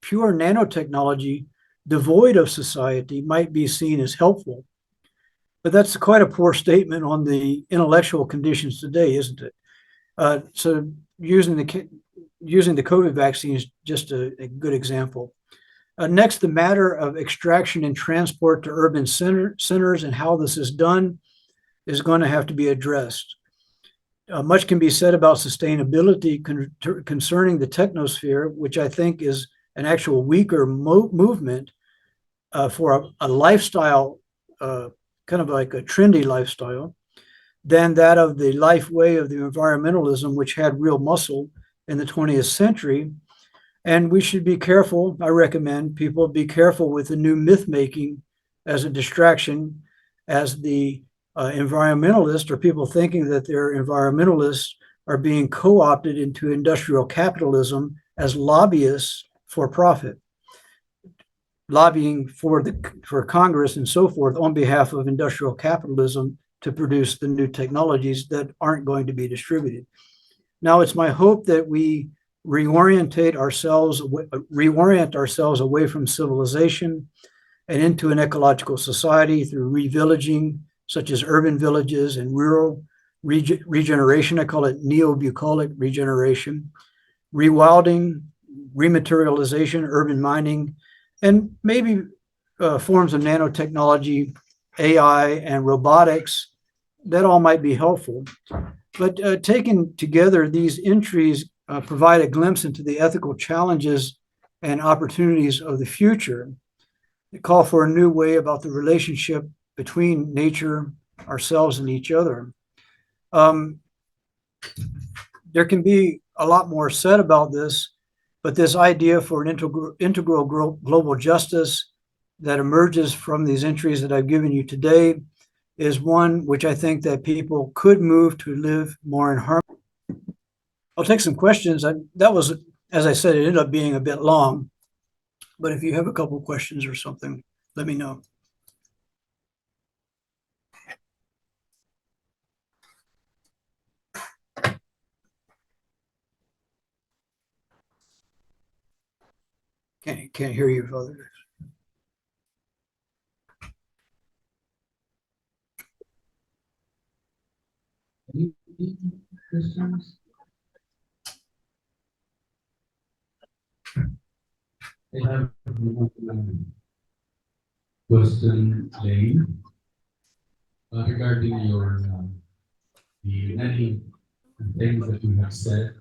nanotechnology, devoid of society, might be seen as helpful. But that's quite a poor statement on the intellectual conditions today, isn't it? So using the COVID vaccine is just a good example. Next, the matter of extraction and transport to urban centers and how this is done is going to have to be addressed. Much can be said about sustainability concerning the technosphere, which I think is an actual weaker movement for a lifestyle, kind of like a trendy lifestyle, than that of the life way of the environmentalism, which had real muscle in the 20th century. And we should be careful. I recommend people be careful with the new myth making as a distraction, as the environmentalists or people thinking that they're environmentalists are being co-opted into industrial capitalism as lobbyists for profit, lobbying for Congress and so forth on behalf of industrial capitalism to produce the new technologies that aren't going to be distributed. Now, it's my hope that we reorient ourselves away from civilization and into an ecological society through revillaging, such as urban villages and rural regeneration. I call it neobucolic regeneration, rewilding, rematerialization, urban mining, and maybe forms of nanotechnology, AI, and robotics. That all might be helpful. But taken together, these entries provide a glimpse into the ethical challenges and opportunities of the future. They call for a new way about the relationship between nature, ourselves, and each other. There can be a lot more said about this, but this idea for an integral global justice that emerges from these entries that I've given you today is one which I think that people could move to live more in harmony. I'll take some questions. That was, as I said, it ended up being a bit long, but if you have a couple of questions or something, let me know. Can't hear you, Father.
Any questions?
I have one question, Layne, regarding the many things that you have said,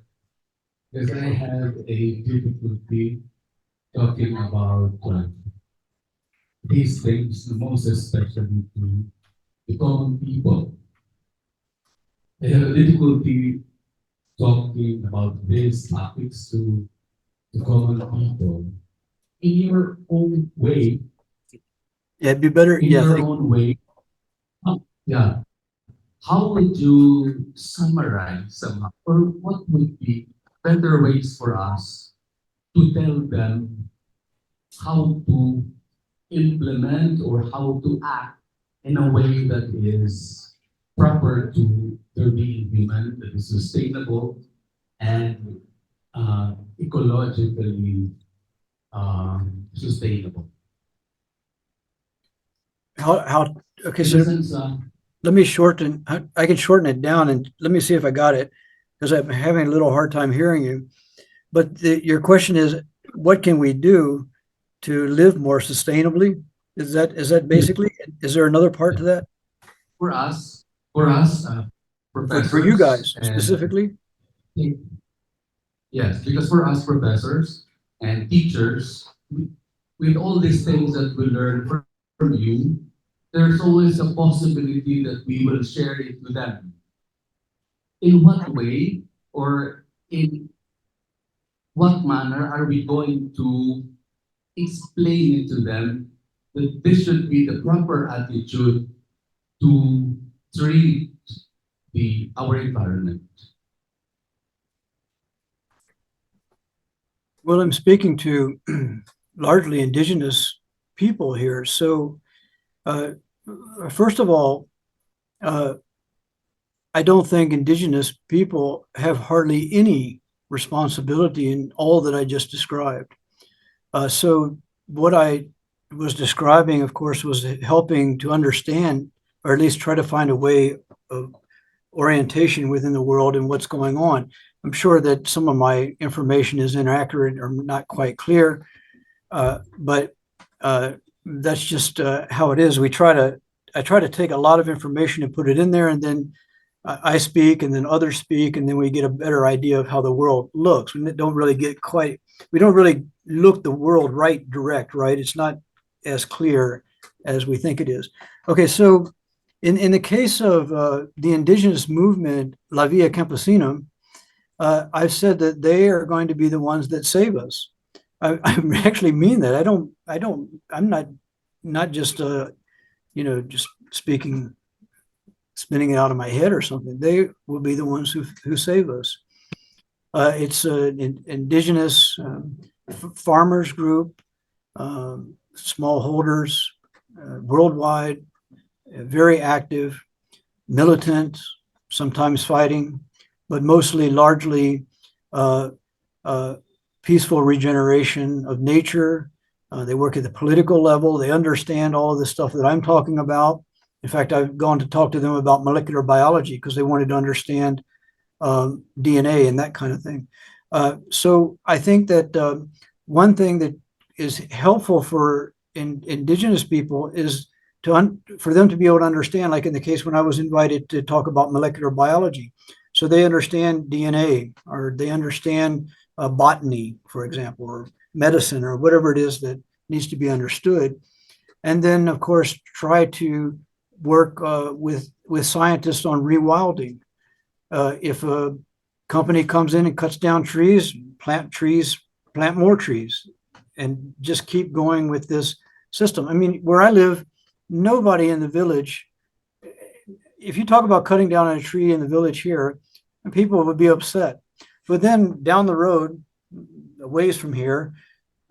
because I had a difficulty talking about these things, most especially to the common people. I have a difficulty talking about these topics to the common people in your own way.
Yeah, it'd be better.
In
Yeah,
your own way. Yeah. How would you summarize somehow, or what would be better ways for us to tell them how to implement or how to act in a way that is proper to their being human, that is sustainable and ecologically sustainable?
how? Okay,
In
so
a sense,
let me shorten. I can shorten it down, and let me see if I got it, because I'm having a little hard time hearing you. But your question is, what can we do to live more sustainably? Is that basically? Is there another part to that
for us, for us,
for you
professors
guys
and
specifically?
yes, because for us professors and teachers, with all these things that we learn from you, there's always a possibility that we will share it with them. In what way or in what manner are we going to explain it to them that this should be the proper attitude to treat our environment?
Well, I'm speaking to largely indigenous people here. So, first of all, uh, I don't think indigenous people have hardly any responsibility in all that I just described. So what I was describing, of course, was helping to understand, or at least try to find a way of orientation within the world and what's going on. I'm sure that some of my information is inaccurate or not quite clear, but that's just how it is. I try to take a lot of information and put it in there, and then I speak, and then others speak, and then we get a better idea of how the world looks. We don't really look the world right direct, right? It's not as clear as we think it is. Okay, so in the case of the indigenous movement, La Via Campesina, I've said that they are going to be the ones that save us. I actually mean that. I'm not just just speaking, spinning it out of my head or something. They will be the ones who save us. It's an indigenous farmers group, smallholders, worldwide, very active, militant, sometimes fighting, but mostly largely uh, peaceful regeneration of nature. They work at the political level. They understand all of the stuff that I'm talking about. In fact, I've gone to talk to them about molecular biology because they wanted to understand DNA and that kind of thing. So I think that one thing that is helpful for indigenous people is for them to be able to understand, like in the case when I was invited to talk about molecular biology. So they understand DNA, or they understand botany, for example, or medicine, or whatever it is that needs to be understood. And then, of course, try to work with scientists on rewilding. If a company comes in and cuts down trees, plant more trees, and just keep going with this system. I mean, where I live, nobody in the village, if you talk about cutting down a tree in the village here, people would be upset. But then down the road, a ways from here,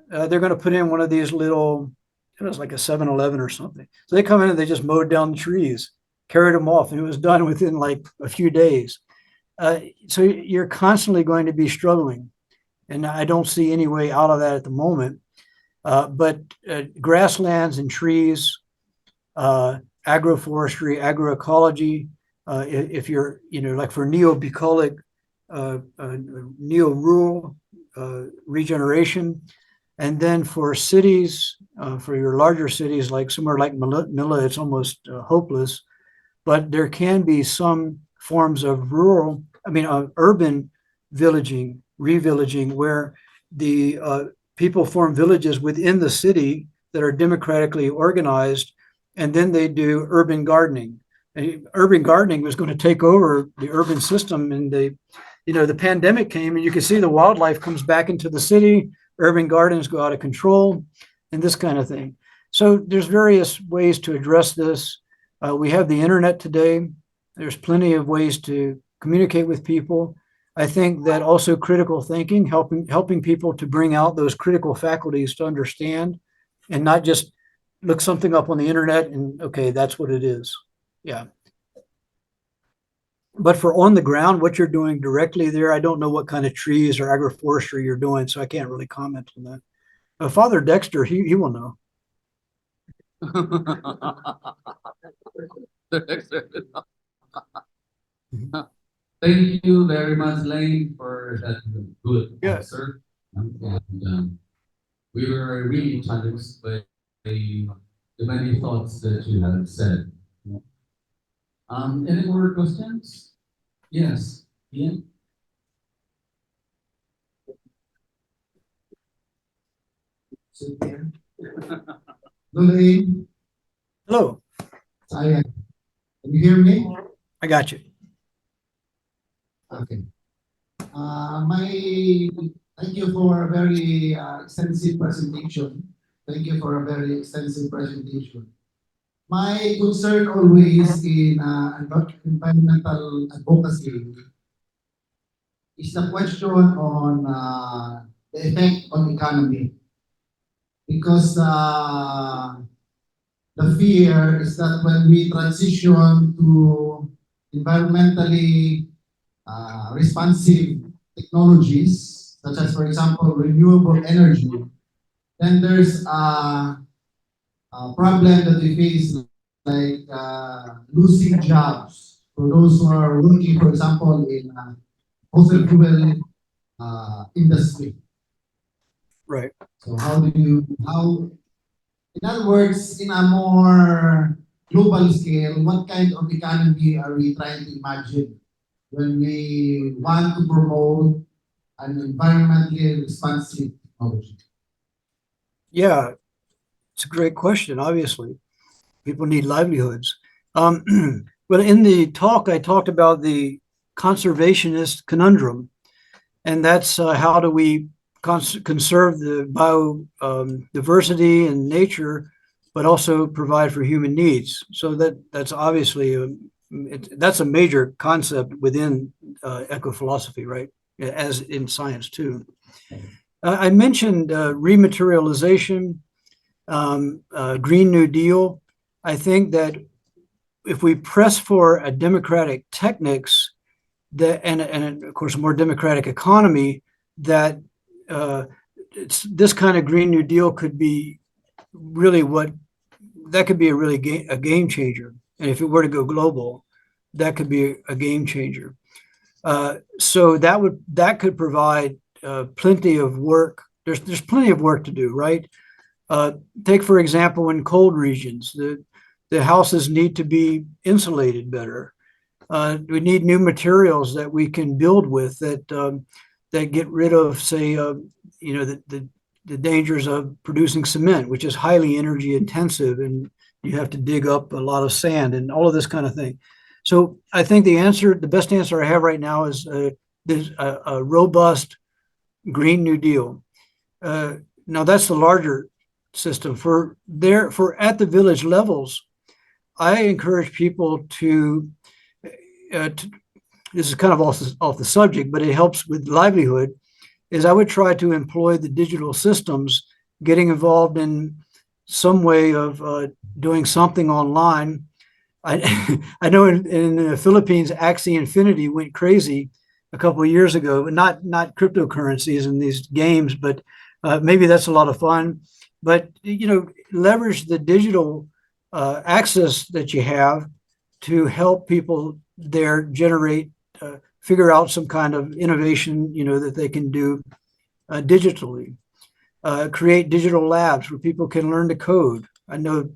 they're going to put in one of these little, it was like a 7-Eleven or something. So they come in and they just mowed down the trees, carried them off, and it was done within like a few days. So you're constantly going to be struggling. And I don't see any way out of that at the moment. But grasslands and trees, agroforestry, agroecology, if you're, like for neo-bucolic, neo-rural regeneration, and then for cities, for your larger cities, like somewhere like Manilla, it's almost hopeless, but there can be some forms of urban villaging, revillaging, where the people form villages within the city that are democratically organized, and then they do urban gardening. And urban gardening was going to take over the urban system, and the pandemic came, and you can see the wildlife comes back into the city, urban gardens go out of control, and this kind of thing. So there's various ways to address this. We have the internet today. There's plenty of ways to communicate with people. I think that also critical thinking, helping people to bring out those critical faculties to understand, and not just look something up on the internet and, okay, that's what it is. Yeah. But for on the ground, what you're doing directly there, I don't know what kind of trees or agroforestry you're doing, so I can't really comment on that. Father Dexter, he will know.
Thank you very much, Layne, for that good
Yeah.
answer. And we were really challenged by the many thoughts that you have said. Any more questions? Yes, Ian?
Layne,
Hello,
can you hear me?
I got you.
Okay. Thank you for a very extensive presentation. Thank you for a very extensive presentation. My concern always in environmental advocacy is the question on the effect on economy. Because the fear is that when we transition to environmentally responsive technologies, such as, for example, renewable energy, then there's a problem that we face, like losing jobs for those who are working, for example, in fossil fuel industry.
Right.
So in other words, in a more global scale, what kind of economy are we trying to imagine when we want to promote an environmentally responsive technology?
Yeah, it's a great question. Obviously, people need livelihoods. But in the talk, I talked about the conservationist conundrum, and that's how do we conserve the biodiversity and nature, but also provide for human needs. So that's obviously that's a major concept within eco-philosophy, right? As in science too. I mentioned rematerialization, Green New Deal. I think that if we press for a democratic technics, and of course a more democratic economy, that this kind of Green New Deal could be really a game changer. And if it were to go global, that could be a game changer. So that could provide plenty of work. There's plenty of work to do, right? Take, for example, in cold regions, the houses need to be insulated better. We need new materials that we can build with that get rid of, say, the dangers of producing cement, which is highly energy intensive, and you have to dig up a lot of sand and all of this kind of thing. So I think the best answer I have right now is there's a robust Green New Deal. Now that's the larger system. For at the village levels, I encourage people to this is kind of off the subject, but it helps with livelihood, is I would try to employ the digital systems, getting involved in some way of doing something online. I know in the Philippines, Axie Infinity went crazy a couple of years ago, but not cryptocurrencies and these games, but maybe that's a lot of fun. But leverage the digital access that you have to help people there generate, figure out some kind of innovation, that they can do digitally. Create digital labs where people can learn to code. I know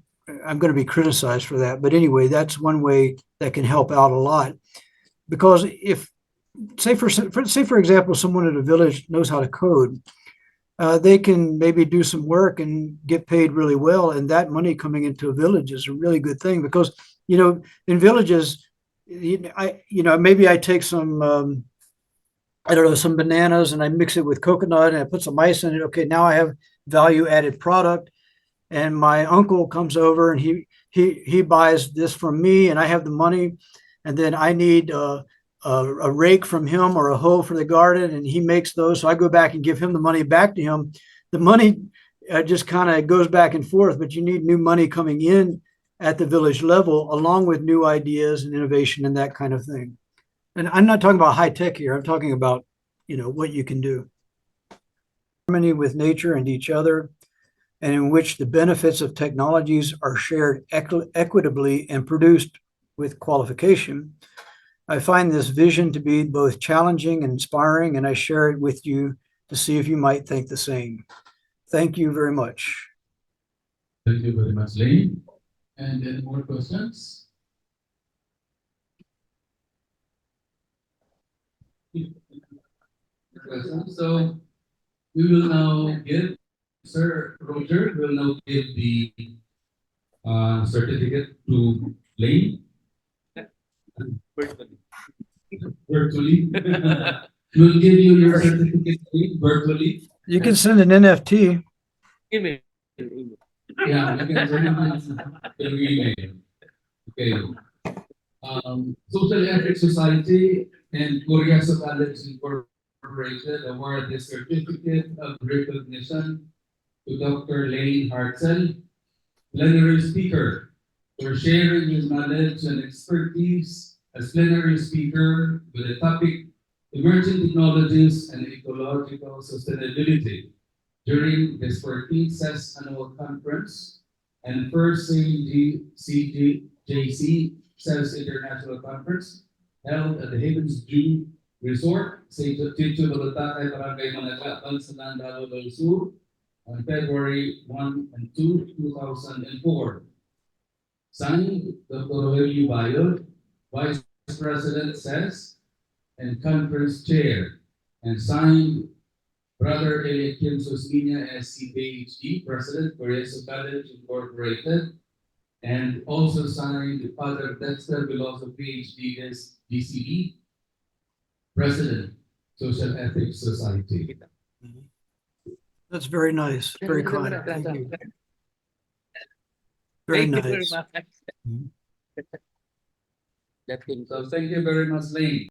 I'm going to be criticized for that, but anyway, that's one way that can help out a lot. Because if, say for example, someone at a village knows how to code, they can maybe do some work and get paid really well, and that money coming into a village is a really good thing. Because in villages, maybe I take some I don't know, some bananas and I mix it with coconut and I put some ice in it. Okay, now I have value added product, and my uncle comes over and he buys this from me, and I have the money, and then I need a rake from him or a hoe for the garden, and he makes those. So I go back and give him the money back to him. The money just kind of goes back and forth, but you need new money coming in at the village level, along with new ideas and innovation and that kind of thing. And I'm not talking about high tech here. I'm talking about, what you can do. Harmony with nature and each other, and in which the benefits of technologies are shared equitably and produced with qualification. I find this vision to be both challenging and inspiring, and I share it with you to see if you might think the same. Thank you very much.
Thank you very much, Layne. And any more questions? So we will now give Sir Roger will now give the certificate to Layne. Virtually. We'll give you your certificate virtually.
You can send an NFT.
Email.
Yeah, you can send it through email. Okay. Social Ethics Society and Korea College Incorporated award the certificate of recognition to Dr. Layne Hartsell, plenary speaker, for sharing his knowledge and expertise as plenary speaker with the topic Emerging Technologies and Ecological Sustainability during the 14th CES Annual Conference and first CGJC CES International Conference held at the Havens Jew Resort, Sitio Balotacay, Barangay Manilla, Bansalan, Davao del Sur, on February 1 and 2, 2004. Signed, Dr. Rogelio Bayo, Vice President CES and Conference Chair, and signed Brother Eliakim Sosminia, SC PhD, President, Korea College Incorporated, and also signed Father Dexter Veloso, PhD, DCB, President, Social Ethics Society.
That's very nice. Very kind. Thank you. Very
Thank you
nice.
very much.
So thank you very much, Layne.